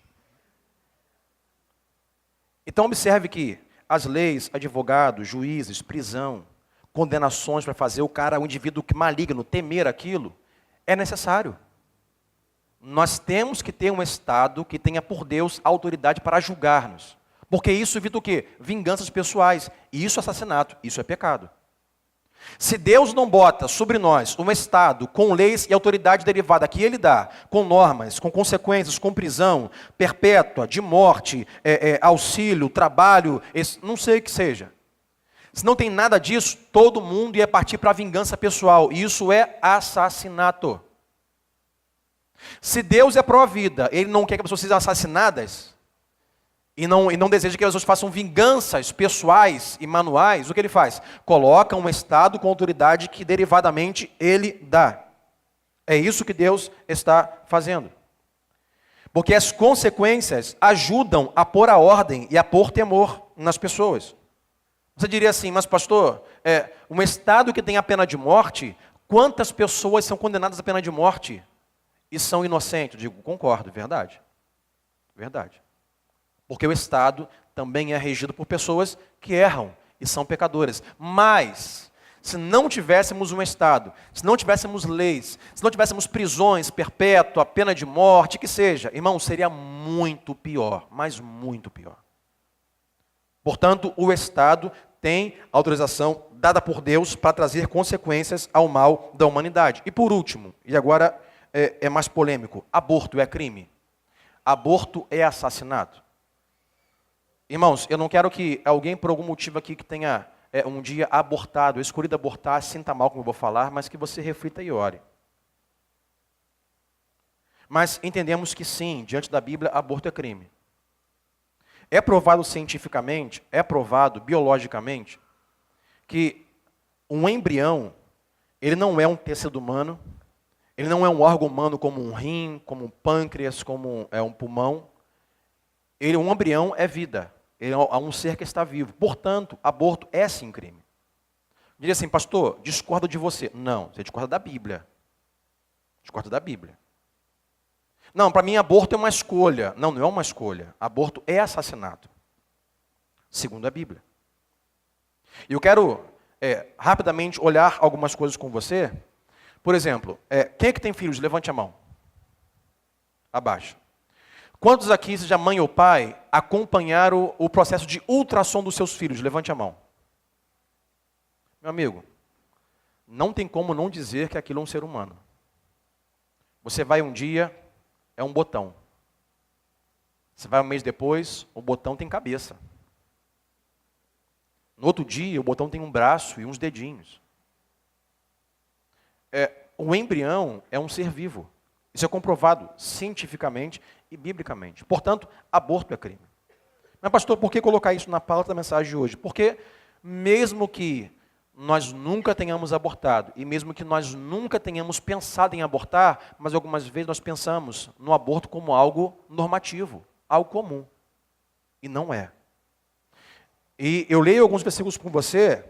Então observe que as leis, advogados, juízes, prisão, condenações para fazer o indivíduo maligno, temer aquilo, é necessário. Nós temos que ter um Estado que tenha por Deus autoridade para julgar-nos. Porque isso evita o quê? Vinganças pessoais. E isso é assassinato, isso é pecado. Se Deus não bota sobre nós um Estado com leis e autoridade derivada que Ele dá, com normas, com consequências, com prisão perpétua, de morte, auxílio, trabalho, não sei o que seja. Se não tem nada disso, todo mundo ia partir para a vingança pessoal. E isso é assassinato. Se Deus é pró-vida, Ele não quer que as pessoas sejam assassinadas, e não deseja que as pessoas façam vinganças pessoais e manuais, o que Ele faz? Coloca um Estado com autoridade que derivadamente Ele dá. É isso que Deus está fazendo. Porque as consequências ajudam a pôr a ordem e a pôr temor nas pessoas. Você diria assim, mas pastor, um estado que tem a pena de morte, quantas pessoas são condenadas à pena de morte e são inocentes? Eu digo, concordo, verdade. Verdade. Porque o estado também é regido por pessoas que erram e são pecadoras. Mas, se não tivéssemos um estado, se não tivéssemos leis, se não tivéssemos prisões perpétuas, pena de morte, que seja, irmão, seria muito pior, mas muito pior. Portanto, o Estado tem autorização dada por Deus para trazer consequências ao mal da humanidade. E por último, e agora é mais polêmico, aborto é crime? Aborto é assassinato? Irmãos, eu não quero que alguém, por algum motivo aqui, que tenha um dia abortado, escolhido abortar, sinta mal como eu vou falar, mas que você reflita e ore. Mas entendemos que sim, diante da Bíblia, aborto é crime. É provado cientificamente, é provado biologicamente, que um embrião, ele não é um tecido humano, ele não é um órgão humano como um rim, como um pâncreas, como um pulmão. Um embrião é vida, ele é um ser que está vivo. Portanto, aborto é sim crime. Diria assim, pastor, discordo de você. Não, você discorda da Bíblia. Discorda da Bíblia. Não, para mim aborto é uma escolha. Não, não é uma escolha. Aborto é assassinato. Segundo a Bíblia. E eu quero rapidamente olhar algumas coisas com você. Por exemplo, quem é que tem filhos? Levante a mão. Abaixo. Quantos aqui, seja mãe ou pai, acompanharam o processo de ultrassom dos seus filhos? Levante a mão. Meu amigo, não tem como não dizer que aquilo é um ser humano. Você vai um dia, é um botão. Você vai um mês depois, o botão tem cabeça. No outro dia, o botão tem um braço e uns dedinhos. O embrião é um ser vivo. Isso é comprovado cientificamente e biblicamente. Portanto, aborto é crime. Mas, pastor, por que colocar isso na pauta da mensagem de hoje? Porque mesmo que nós nunca tenhamos abortado, e mesmo que nós nunca tenhamos pensado em abortar, mas algumas vezes nós pensamos no aborto como algo normativo, algo comum. E não é. E eu leio alguns versículos com você,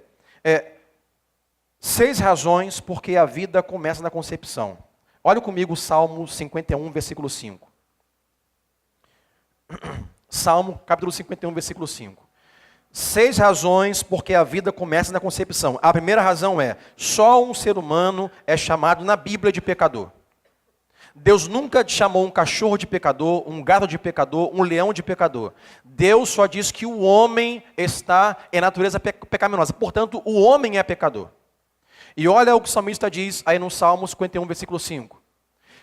6 razões porque a vida começa na concepção. Olha comigo o Salmo 51, versículo 5. Salmo, capítulo 51, versículo 5. 6 razões porque a vida começa na concepção. A primeira razão é, só um ser humano é chamado na Bíblia de pecador. Deus nunca chamou um cachorro de pecador, um gato de pecador, um leão de pecador. Deus só diz que o homem está em natureza pecaminosa. Portanto, o homem é pecador. E olha o que o salmista diz aí no Salmo 51, versículo 5.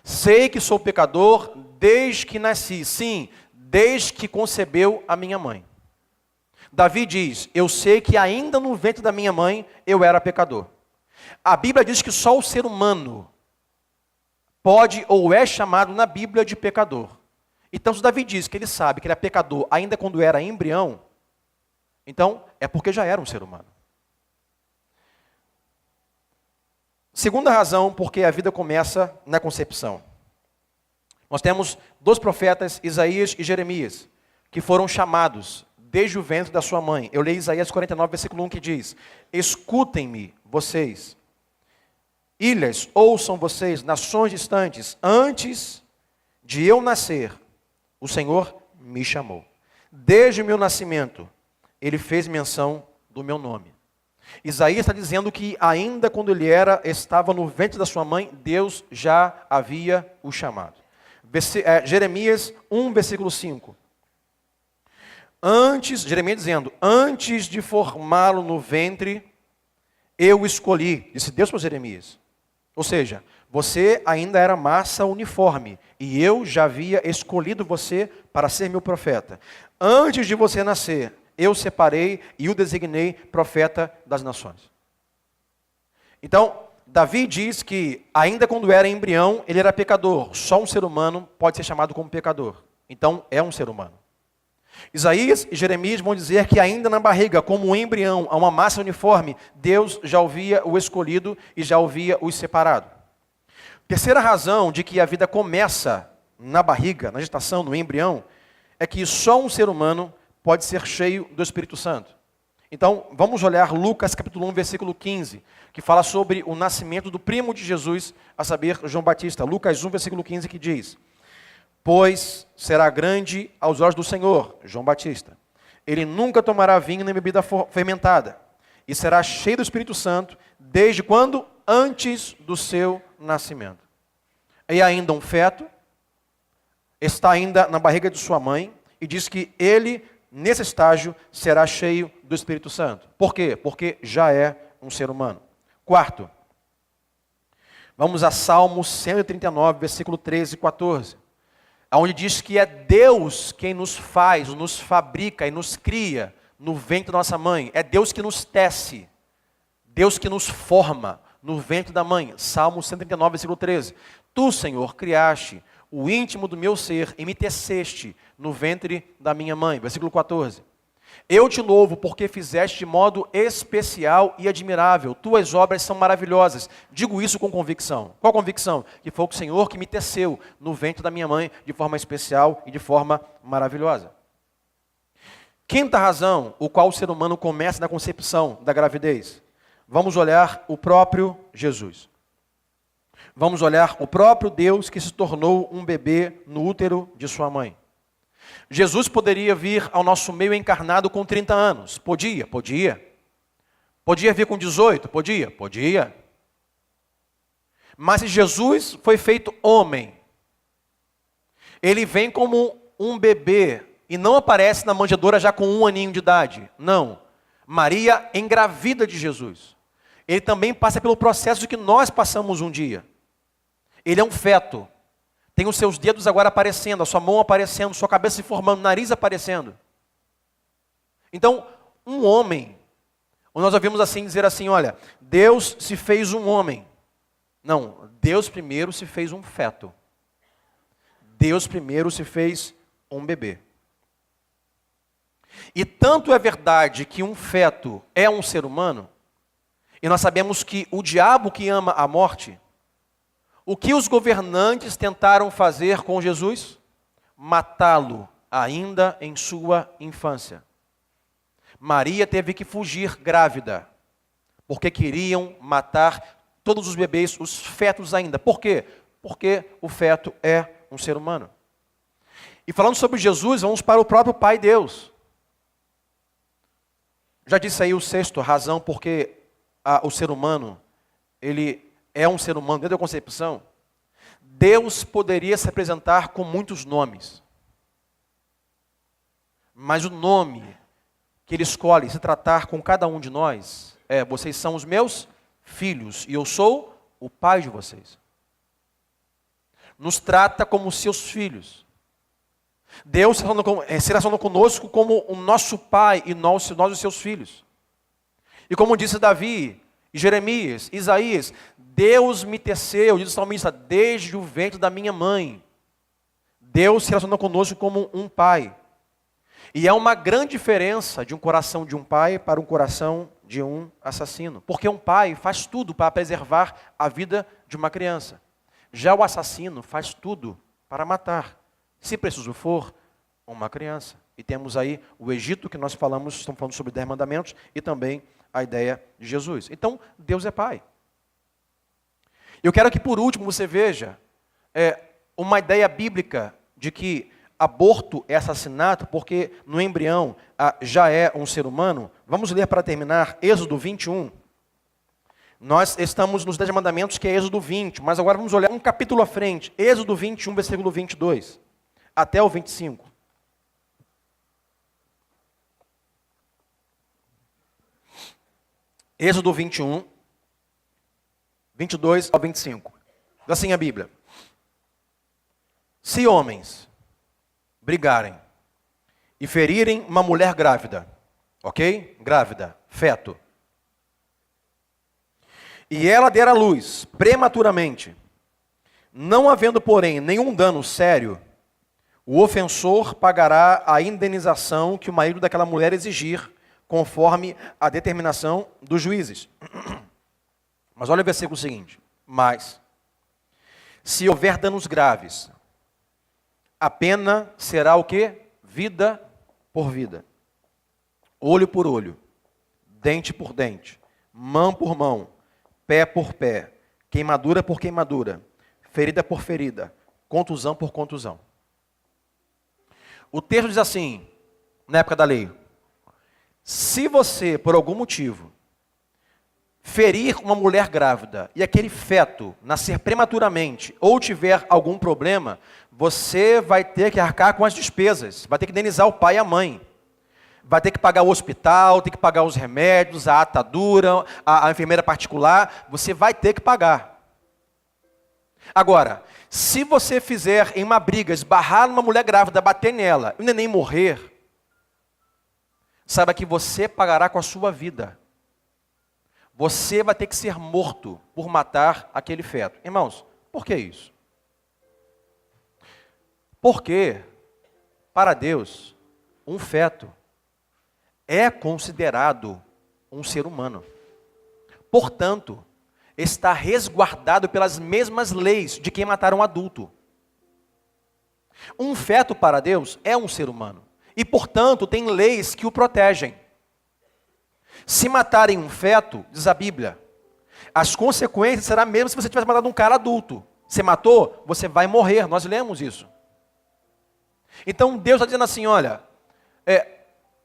Sei que sou pecador desde que nasci. Sim, desde que concebeu a minha mãe. Davi diz, eu sei que ainda no ventre da minha mãe eu era pecador. A Bíblia diz que só o ser humano pode ou é chamado na Bíblia de pecador. Então, se Davi diz que ele sabe que ele é pecador ainda quando era embrião, então é porque já era um ser humano. Segunda razão porque a vida começa na concepção. Nós temos 2 profetas, Isaías e Jeremias, que foram chamados desde o ventre da sua mãe. Eu leio Isaías 49, versículo 1, que diz, escutem-me, vocês, ilhas, ouçam vocês, nações distantes, antes de eu nascer, o Senhor me chamou. Desde o meu nascimento, Ele fez menção do meu nome. Isaías está dizendo que ainda quando ele estava no ventre da sua mãe, Deus já havia o chamado. Jeremias 1, versículo 5. Jeremias dizendo, antes de formá-lo no ventre, eu o escolhi, disse Deus para Jeremias. Ou seja, você ainda era massa uniforme, e eu já havia escolhido você para ser meu profeta. Antes de você nascer, eu separei e o designei profeta das nações. Então, Davi diz que ainda quando era embrião, ele era pecador. Só um ser humano pode ser chamado como pecador. Então, é um ser humano. Isaías e Jeremias vão dizer que ainda na barriga, como um embrião, a uma massa uniforme, Deus já havia o escolhido e já havia o separado. Terceira razão de que a vida começa na barriga, na gestação, no embrião, é que só um ser humano pode ser cheio do Espírito Santo. Então, vamos olhar Lucas capítulo 1, versículo 15, que fala sobre o nascimento do primo de Jesus, a saber, João Batista. Lucas 1, versículo 15, que diz: pois será grande aos olhos do Senhor, João Batista. Ele nunca tomará vinho nem bebida fermentada, e será cheio do Espírito Santo, desde quando? Antes do seu nascimento. E ainda um feto, está ainda na barriga de sua mãe, e diz que ele, nesse estágio, será cheio do Espírito Santo. Por quê? Porque já é um ser humano. Quarto, vamos a Salmos 139, versículo 13 e 14. Onde diz que é Deus quem nos faz, nos fabrica e nos cria no ventre da nossa mãe. É Deus que nos tece, Deus que nos forma no ventre da mãe. Salmo 139, versículo 13. Tu, Senhor, criaste o íntimo do meu ser e me teceste no ventre da minha mãe. Versículo 14. Eu te louvo porque fizeste de modo especial e admirável. Tuas obras são maravilhosas. Digo isso com convicção. Qual convicção? Que foi o Senhor que me teceu no ventre da minha mãe de forma especial e de forma maravilhosa. Quinta razão, o qual o ser humano começa na concepção da gravidez. Vamos olhar o próprio Jesus. Vamos olhar o próprio Deus que se tornou um bebê no útero de sua mãe. Jesus poderia vir ao nosso meio encarnado com 30 anos. Podia? Podia. Podia vir com 18? Podia? Podia. Mas se Jesus foi feito homem, ele vem como um bebê e não aparece na manjedoura já com 1 aninho de idade. Não. Maria engravida de Jesus. Ele também passa pelo processo que nós passamos um dia. Ele é um feto. Tem os seus dedos agora aparecendo, a sua mão aparecendo, sua cabeça se formando, nariz aparecendo. Então, um homem, nós ouvimos assim dizer assim, olha, Deus se fez um homem. Não, Deus primeiro se fez um feto. Deus primeiro se fez um bebê. E tanto é verdade que um feto é um ser humano, e nós sabemos que o diabo que ama a morte, o que os governantes tentaram fazer com Jesus? Matá-lo ainda em sua infância. Maria teve que fugir grávida, porque queriam matar todos os bebês, os fetos ainda. Por quê? Porque o feto é um ser humano. E falando sobre Jesus, vamos para o próprio Pai Deus. Já disse aí o sexto razão porque o ser humano, ele é um ser humano dentro da concepção. Deus poderia se apresentar com muitos nomes. Mas o nome que ele escolhe se tratar com cada um de nós é: vocês são os meus filhos e eu sou o pai de vocês. Nos trata como seus filhos. Deus se relaciona conosco como o nosso pai e nós os seus filhos. E como disse Davi, Jeremias, Isaías, Deus me teceu, diz o salmista, desde o ventre da minha mãe. Deus se relaciona conosco como um pai. E há uma grande diferença de um coração de um pai para um coração de um assassino. Porque um pai faz tudo para preservar a vida de uma criança. Já o assassino faz tudo para matar, se preciso for, uma criança. E temos aí o Egito, que nós estamos falando sobre 10 mandamentos, e também a ideia de Jesus. Então, Deus é pai. Eu quero que, por último, você veja uma ideia bíblica de que aborto é assassinato, porque no embrião já é um ser humano. Vamos ler para terminar Êxodo 21. Nós estamos nos 10 mandamentos, que é Êxodo 20, mas agora vamos olhar um capítulo à frente. Êxodo 21, versículo 22, até o 25. Êxodo 21, 22 ao 25. Diz assim a Bíblia: se homens brigarem e ferirem uma mulher grávida, ok? Grávida, feto, e ela der à luz prematuramente, não havendo, porém, nenhum dano sério, o ofensor pagará a indenização que o marido daquela mulher exigir, conforme a determinação dos juízes. Mas olha o versículo seguinte: mas, se houver danos graves, A pena será o quê? Vida por vida. Olho por olho. Dente por dente. Mão por mão. Pé por pé. Queimadura por queimadura. Ferida por ferida. Contusão por contusão. O texto diz assim, na época da lei: se você, por algum motivo, ferir uma mulher grávida e aquele feto nascer prematuramente ou tiver algum problema, você vai ter que arcar com as despesas, vai ter que indenizar o pai e a mãe. Vai ter que pagar o hospital, tem que pagar os remédios, a atadura, a enfermeira particular, você vai ter que pagar. Agora, se você fizer em uma briga, esbarrar numa mulher grávida, bater nela e o neném morrer, saiba que você pagará com a sua vida. Você vai ter que ser morto por matar aquele feto. Irmãos, por que isso? Porque, para Deus, um feto é considerado um ser humano. Portanto, está resguardado pelas mesmas leis de quem matar um adulto. Um feto para Deus é um ser humano. E, portanto, tem leis que o protegem. Se matarem um feto, diz a Bíblia, as consequências serão mesmo se você tivesse matado um cara adulto. Você matou, você vai morrer. Nós lemos isso. Então, Deus está dizendo assim, olha,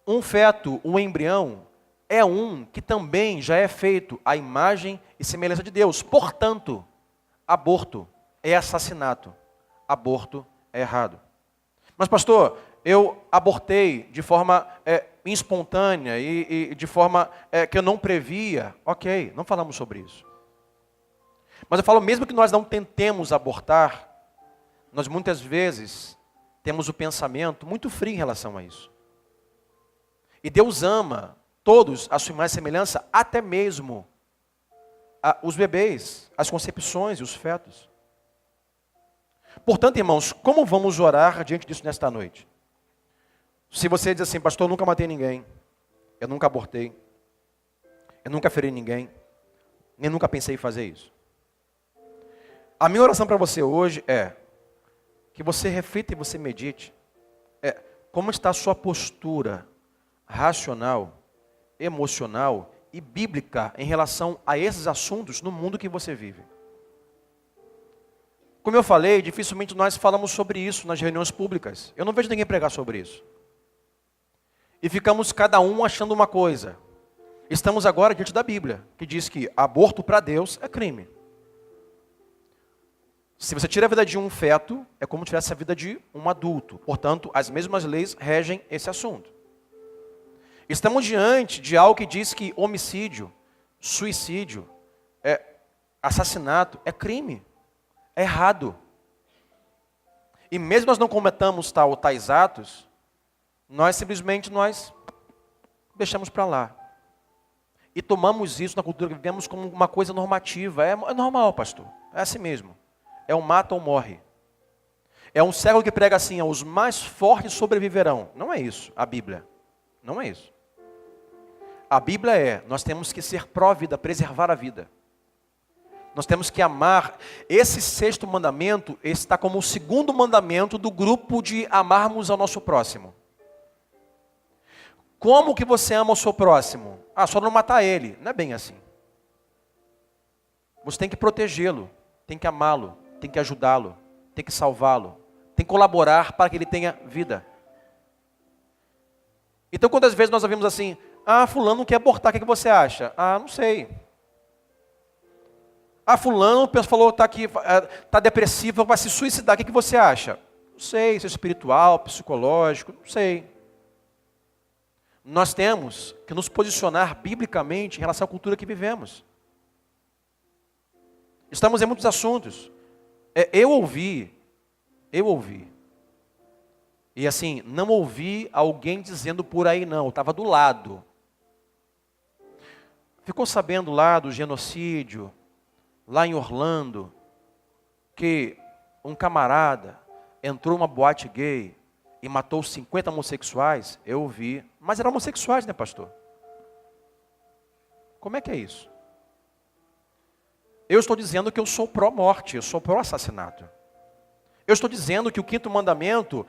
um feto, um embrião, é um que também já é feito à imagem e semelhança de Deus. Portanto, aborto é assassinato. Aborto é errado. Mas, pastor, eu abortei de forma espontânea e de forma que eu não previa. Ok, não falamos sobre isso. Mas eu falo, mesmo que nós não tentemos abortar, nós muitas vezes temos o pensamento muito frio em relação a isso. E Deus ama todos a sua imagem e semelhança, até mesmo os bebês, as concepções e os fetos. Portanto, irmãos, como vamos orar diante disso nesta noite? Se você diz assim, pastor, eu nunca matei ninguém, eu nunca abortei, eu nunca feri ninguém, nem nunca pensei em fazer isso. A minha oração para você hoje é que você reflita e você medite. Como está a sua postura racional, emocional e bíblica em relação a esses assuntos no mundo que você vive. Como eu falei, dificilmente nós falamos sobre isso nas reuniões públicas. Eu não vejo ninguém pregar sobre isso. E ficamos cada um achando uma coisa. Estamos agora diante da Bíblia, que diz que aborto para Deus é crime. Se você tira a vida de um feto, é como tirar a vida de um adulto. Portanto, as mesmas leis regem esse assunto. Estamos diante de algo que diz que homicídio, suicídio, assassinato é crime, é errado. E mesmo nós não cometamos tais atos, nós simplesmente deixamos para lá. E tomamos isso na cultura que vivemos como uma coisa normativa. É normal, pastor, é assim mesmo. É um mata ou morre. É um século que prega assim, os mais fortes sobreviverão. Não é isso a Bíblia. Não é isso. A Bíblia nós temos que ser pró-vida, preservar a vida. Nós temos que amar. Esse sexto mandamento está como o segundo mandamento do grupo de amarmos ao nosso próximo. Como que você ama o seu próximo? Só não matar ele. Não é bem assim. Você tem que protegê-lo, tem que amá-lo, tem que ajudá-lo, tem que salvá-lo, tem que colaborar para que ele tenha vida. Então, quantas vezes nós ouvimos assim, fulano não quer abortar, o que você acha? Não sei. Fulano falou que está aqui, está depressivo, vai se suicidar, o que você acha? Não sei, se é espiritual, psicológico, não sei. Nós temos que nos posicionar biblicamente em relação à cultura que vivemos. Estamos em muitos assuntos. Eu ouvi. E assim, não ouvi alguém dizendo por aí não, eu estava do lado. Ficou sabendo lá do genocídio, lá em Orlando, que um camarada entrou numa boate gay e matou 50 homossexuais? Eu ouvi. Mas eram homossexuais, né, pastor? Como é que é isso? Eu estou dizendo que eu sou pró-morte, eu sou pró-assassinato. Eu estou dizendo que o quinto mandamento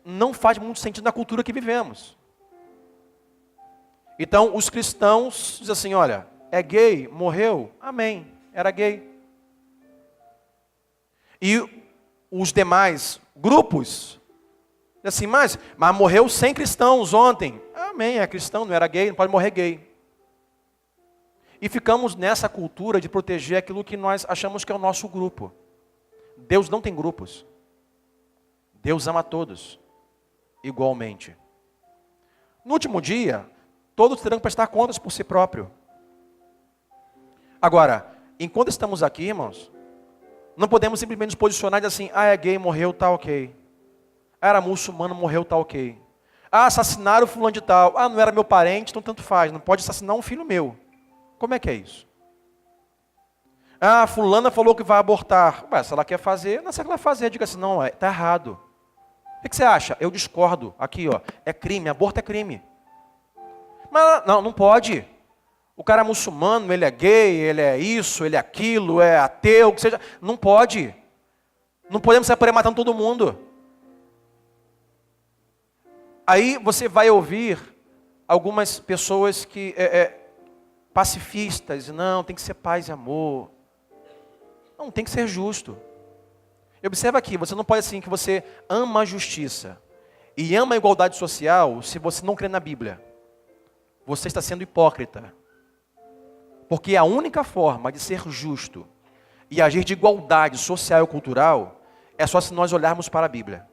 não faz muito sentido na cultura que vivemos. Então, os cristãos dizem assim, olha, é gay, morreu, amém, era gay. E os demais grupos, assim, mas morreu 100 cristãos ontem. Amém, é cristão, não era gay, não pode morrer gay. E ficamos nessa cultura de proteger aquilo que nós achamos que é o nosso grupo. Deus não tem grupos. Deus ama todos igualmente. No último dia, todos terão que prestar contas por si próprio. Agora, enquanto estamos aqui, irmãos, não podemos simplesmente nos posicionar e dizer assim, é gay, morreu, tá ok. Era muçulmano, morreu, tá ok. Assassinaram o fulano de tal. Não era meu parente, então tanto faz. Não pode assassinar um filho meu. Como é que é isso? Fulana falou que vai abortar. Se ela quer fazer, não sei o que ela vai fazer. Diga assim, não, está errado. O que você acha? Eu discordo. Aqui, ó, é crime, aborto é crime. Mas não pode. O cara é muçulmano, ele é gay, ele é isso, ele é aquilo, é ateu, o que seja. Não pode. Não podemos sair por aí matando todo mundo. Aí você vai ouvir algumas pessoas que pacifistas, não, tem que ser paz e amor. Não, tem que ser justo. E observa aqui, você não pode assim que você ama a justiça e ama a igualdade social se você não crê na Bíblia. Você está sendo hipócrita. Porque a única forma de ser justo e agir de igualdade social e cultural é só se nós olharmos para a Bíblia.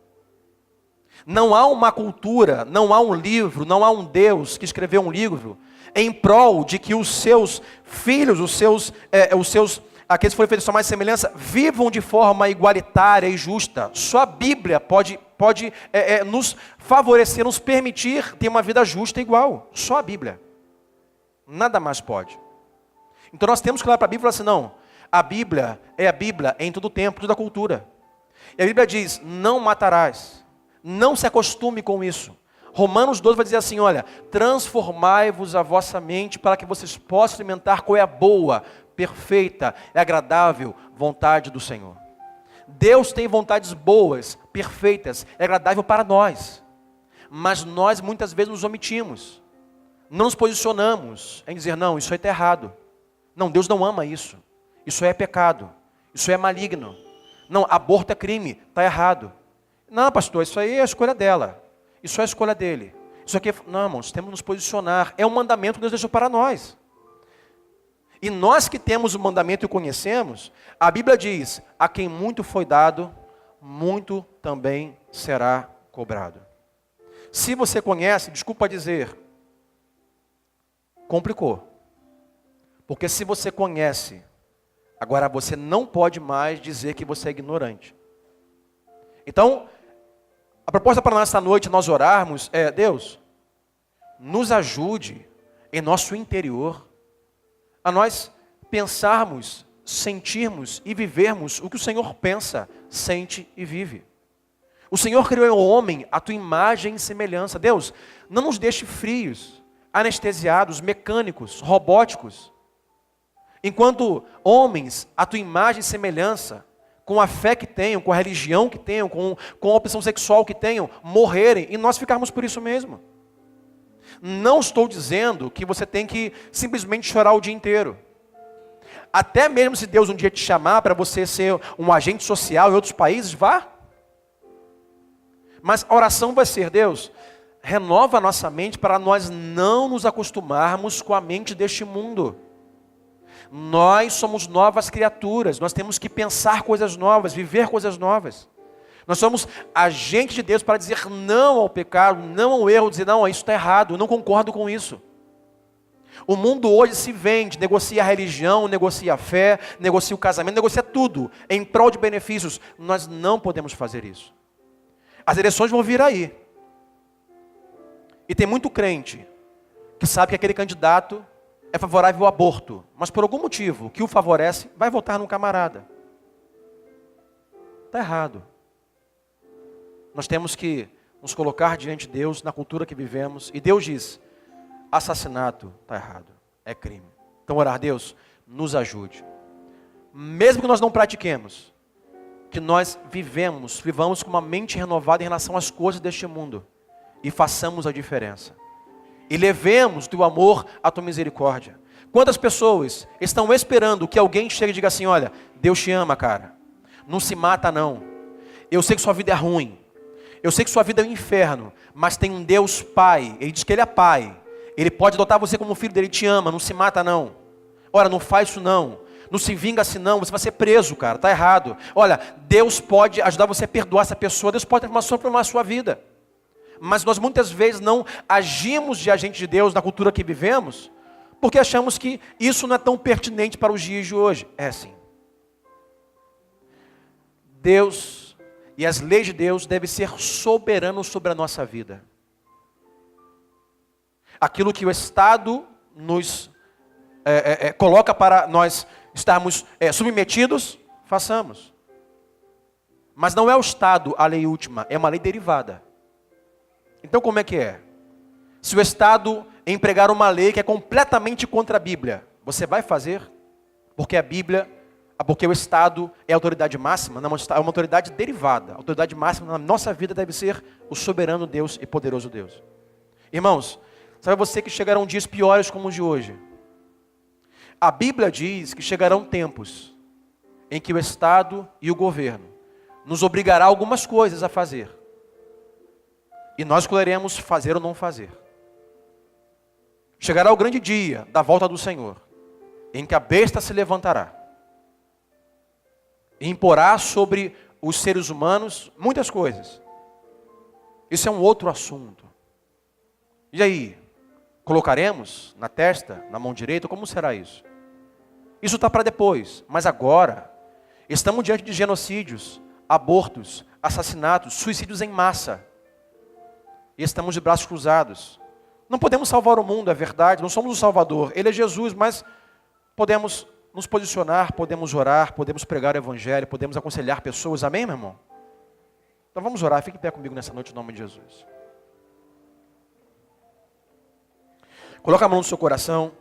Não há uma cultura, não há um livro, não há um Deus que escreveu um livro em prol de que os seus filhos, aqueles que foram feitos a sua mais semelhança, vivam de forma igualitária e justa. Só a Bíblia pode nos favorecer, nos permitir ter uma vida justa e igual. Só a Bíblia. Nada mais pode. Então nós temos que olhar para a Bíblia e falar assim, não, a Bíblia em todo o tempo, toda a cultura. E a Bíblia diz, não matarás. Não se acostume com isso. Romanos 12 vai dizer assim, olha, transformai-vos a vossa mente para que vocês possam experimentar qual é a boa, perfeita e agradável vontade do Senhor. Deus tem vontades boas, perfeitas e agradáveis para nós. Mas nós muitas vezes nos omitimos. Não nos posicionamos em dizer, não, isso aí está errado. Não, Deus não ama isso. Isso é pecado. Isso é maligno. Não, aborto é crime, está errado. Não, pastor, isso aí é a escolha dela. Isso é a escolha dele. Isso aqui não, irmãos, temos que nos posicionar. É um mandamento que Deus deixou para nós. E nós que temos o mandamento e o conhecemos, a Bíblia diz, a quem muito foi dado, muito também será cobrado. Se você conhece, desculpa dizer, complicou. Porque se você conhece, agora você não pode mais dizer que você é ignorante. Então, a proposta para nós esta noite, nós orarmos, é, Deus, nos ajude em nosso interior, a nós pensarmos, sentirmos e vivermos o que o Senhor pensa, sente e vive. O Senhor criou o homem à tua imagem e semelhança. Deus, não nos deixe frios, anestesiados, mecânicos, robóticos. Enquanto homens, à tua imagem e semelhança, com a fé que tenham, com a religião que tenham, com a opção sexual que tenham, morrerem e nós ficarmos por isso mesmo. Não estou dizendo que você tem que simplesmente chorar o dia inteiro. Até mesmo se Deus um dia te chamar para você ser um agente social em outros países, vá. Mas a oração vai ser, Deus, renova a nossa mente para nós não nos acostumarmos com a mente deste mundo. Nós somos novas criaturas, nós temos que pensar coisas novas, viver coisas novas. Nós somos agentes de Deus para dizer não ao pecado, não ao erro, dizer não, isso está errado, eu não concordo com isso. O mundo hoje se vende, negocia a religião, negocia a fé, negocia o casamento, negocia tudo em prol de benefícios. Nós não podemos fazer isso. As eleições vão vir aí. E tem muito crente que sabe que aquele candidato é favorável ao aborto, mas por algum motivo que o favorece, vai votar num camarada. Está errado. Nós temos que nos colocar diante de Deus, na cultura que vivemos, e Deus diz, assassinato está errado, é crime. Então orar, Deus, nos ajude. Mesmo que nós não pratiquemos, que nós vivamos com uma mente renovada em relação às coisas deste mundo. E façamos a diferença. E levemos teu amor à tua misericórdia. Quantas pessoas estão esperando que alguém chegue e diga assim, olha, Deus te ama, cara. Não se mata não. Eu sei que sua vida é ruim. Eu sei que sua vida é um inferno. Mas tem um Deus Pai. Ele diz que Ele é Pai. Ele pode adotar você como filho dele. Ele te ama, não se mata não. Ora, não faz isso não. Não se vinga assim não. Você vai ser preso, cara. Está errado. Olha, Deus pode ajudar você a perdoar essa pessoa. Deus pode transformar a sua vida. Mas nós muitas vezes não agimos de agente de Deus na cultura que vivemos, porque achamos que isso não é tão pertinente para os dias de hoje. É sim. Deus e as leis de Deus devem ser soberanos sobre a nossa vida. Aquilo que o Estado nos coloca para nós estarmos submetidos, façamos. Mas não é o Estado a lei última, é uma lei derivada. Então como é que é? Se o Estado empregar uma lei que é completamente contra a Bíblia, você vai fazer? Porque a Bíblia, porque o Estado é a autoridade máxima? Não, é uma autoridade derivada. A autoridade máxima na nossa vida deve ser o soberano Deus e poderoso Deus. Irmãos, sabe você que chegarão dias piores como os de hoje? A Bíblia diz que chegarão tempos em que o Estado e o governo nos obrigará a algumas coisas a fazer. E nós escolheremos fazer ou não fazer. Chegará o grande dia da volta do Senhor, em que a besta se levantará e imporá sobre os seres humanos muitas coisas. Isso é um outro assunto. E aí? Colocaremos na testa, na mão direita? Como será isso? Isso está para depois. Mas agora, estamos diante de genocídios, abortos, assassinatos, suicídios em massa. E estamos de braços cruzados. Não podemos salvar o mundo, é verdade. Não somos o Salvador. Ele é Jesus, mas podemos nos posicionar, podemos orar, podemos pregar o Evangelho, podemos aconselhar pessoas. Amém, meu irmão? Então vamos orar. Fique em pé comigo nessa noite, em nome de Jesus. Coloca a mão no seu coração.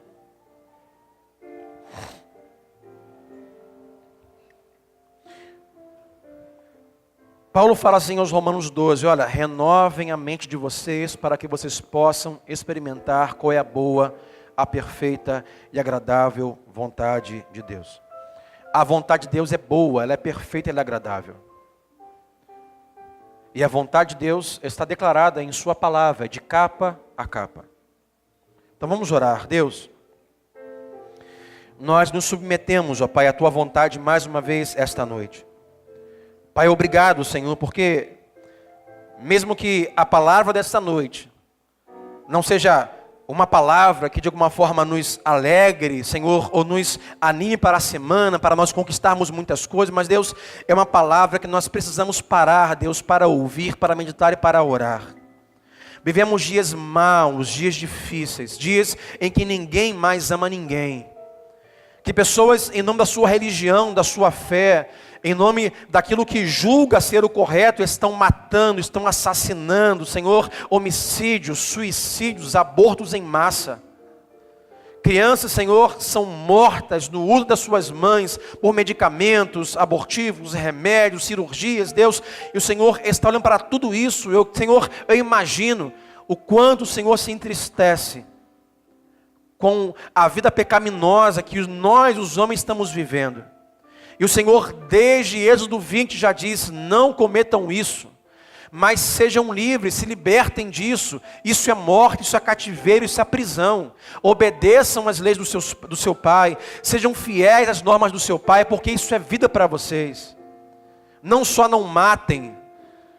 Paulo fala assim aos Romanos 12, olha, renovem a mente de vocês para que vocês possam experimentar qual é a boa, a perfeita e agradável vontade de Deus. A vontade de Deus é boa, ela é perfeita e ela é agradável. E a vontade de Deus está declarada em sua palavra, de capa a capa. Então vamos orar. Deus, nós nos submetemos, ó Pai, à tua vontade mais uma vez esta noite. Pai, obrigado, Senhor, porque mesmo que a palavra desta noite não seja uma palavra que de alguma forma nos alegre, Senhor, ou nos anime para a semana, para nós conquistarmos muitas coisas, mas Deus, é uma palavra que nós precisamos parar, Deus, para ouvir, para meditar e para orar. Vivemos dias maus, dias difíceis, dias em que ninguém mais ama ninguém. Que pessoas, em nome da sua religião, da sua fé, em nome daquilo que julga ser o correto, estão matando, estão assassinando, Senhor, homicídios, suicídios, abortos em massa. Crianças, Senhor, são mortas no uso das suas mães por medicamentos abortivos, remédios, cirurgias, Deus. E o Senhor está olhando para tudo isso. Senhor, eu imagino o quanto o Senhor se entristece com a vida pecaminosa que nós, os homens, estamos vivendo. E o Senhor, desde Êxodo 20, já diz, não cometam isso, mas sejam livres, se libertem disso. Isso é morte, isso é cativeiro, isso é prisão. Obedeçam às leis do seu Pai, sejam fiéis às normas do seu Pai, porque isso é vida para vocês. Não só não matem,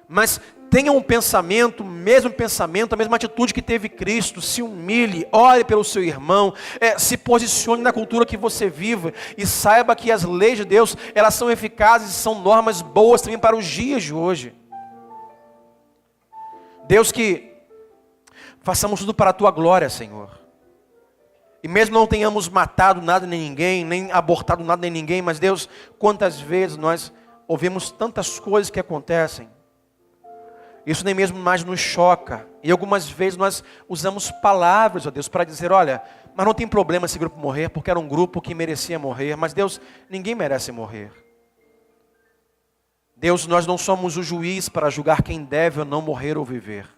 mas tenham um pensamento, o mesmo pensamento, a mesma atitude que teve Cristo. Se humilhe, ore pelo seu irmão, se posicione na cultura que você vive e saiba que as leis de Deus, elas são eficazes e são normas boas também para os dias de hoje. Deus, que façamos tudo para a tua glória, Senhor. E mesmo não tenhamos matado nada nem ninguém, nem abortado nada nem ninguém, mas Deus, quantas vezes nós ouvimos tantas coisas que acontecem. Isso nem mesmo mais nos choca. E algumas vezes nós usamos palavras, ó Deus, para dizer, olha, mas não tem problema esse grupo morrer, porque era um grupo que merecia morrer. Mas Deus, ninguém merece morrer. Deus, nós não somos o juiz para julgar quem deve ou não morrer ou viver.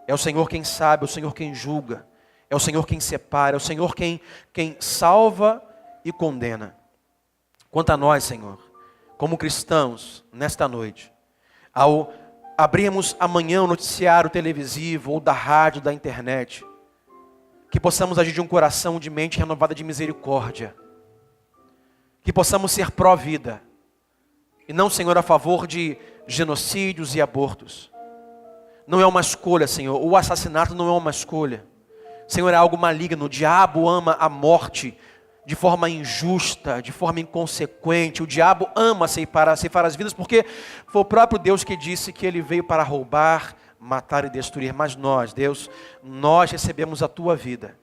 É o Senhor quem sabe, é o Senhor quem julga, é o Senhor quem separa, é o Senhor quem salva e condena. Quanto a nós, Senhor, como cristãos, nesta noite, ao abrirmos amanhã o noticiário televisivo ou da rádio, da internet, que possamos agir de um coração, de mente renovada de misericórdia, que possamos ser pró-vida, e não, Senhor, a favor de genocídios e abortos. Não é uma escolha, Senhor, o assassinato não é uma escolha. Senhor, é algo maligno, o diabo ama a morte de forma injusta, de forma inconsequente. O diabo ama ceifar as vidas, porque foi o próprio Deus que disse que ele veio para roubar, matar e destruir. Mas nós, Deus, nós recebemos a tua vida.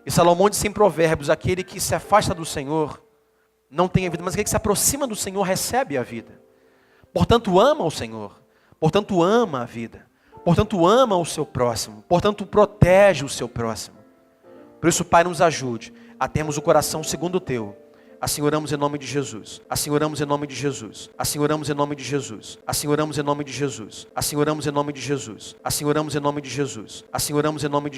E Salomão disse em Provérbios, aquele que se afasta do Senhor não tem a vida, mas aquele que se aproxima do Senhor recebe a vida. Portanto, ama o Senhor, portanto, ama a vida, portanto, ama o seu próximo, portanto, protege o seu próximo. Por isso, Pai, nos ajude a termos o coração segundo o teu. Assim oramos em nome de Jesus. Assim oramos em nome de Jesus. Assim oramos em nome de Jesus. Assim oramos em nome de Jesus. Assim oramos em nome de Jesus. Assim oramos em nome de Jesus. Assim oramos em nome de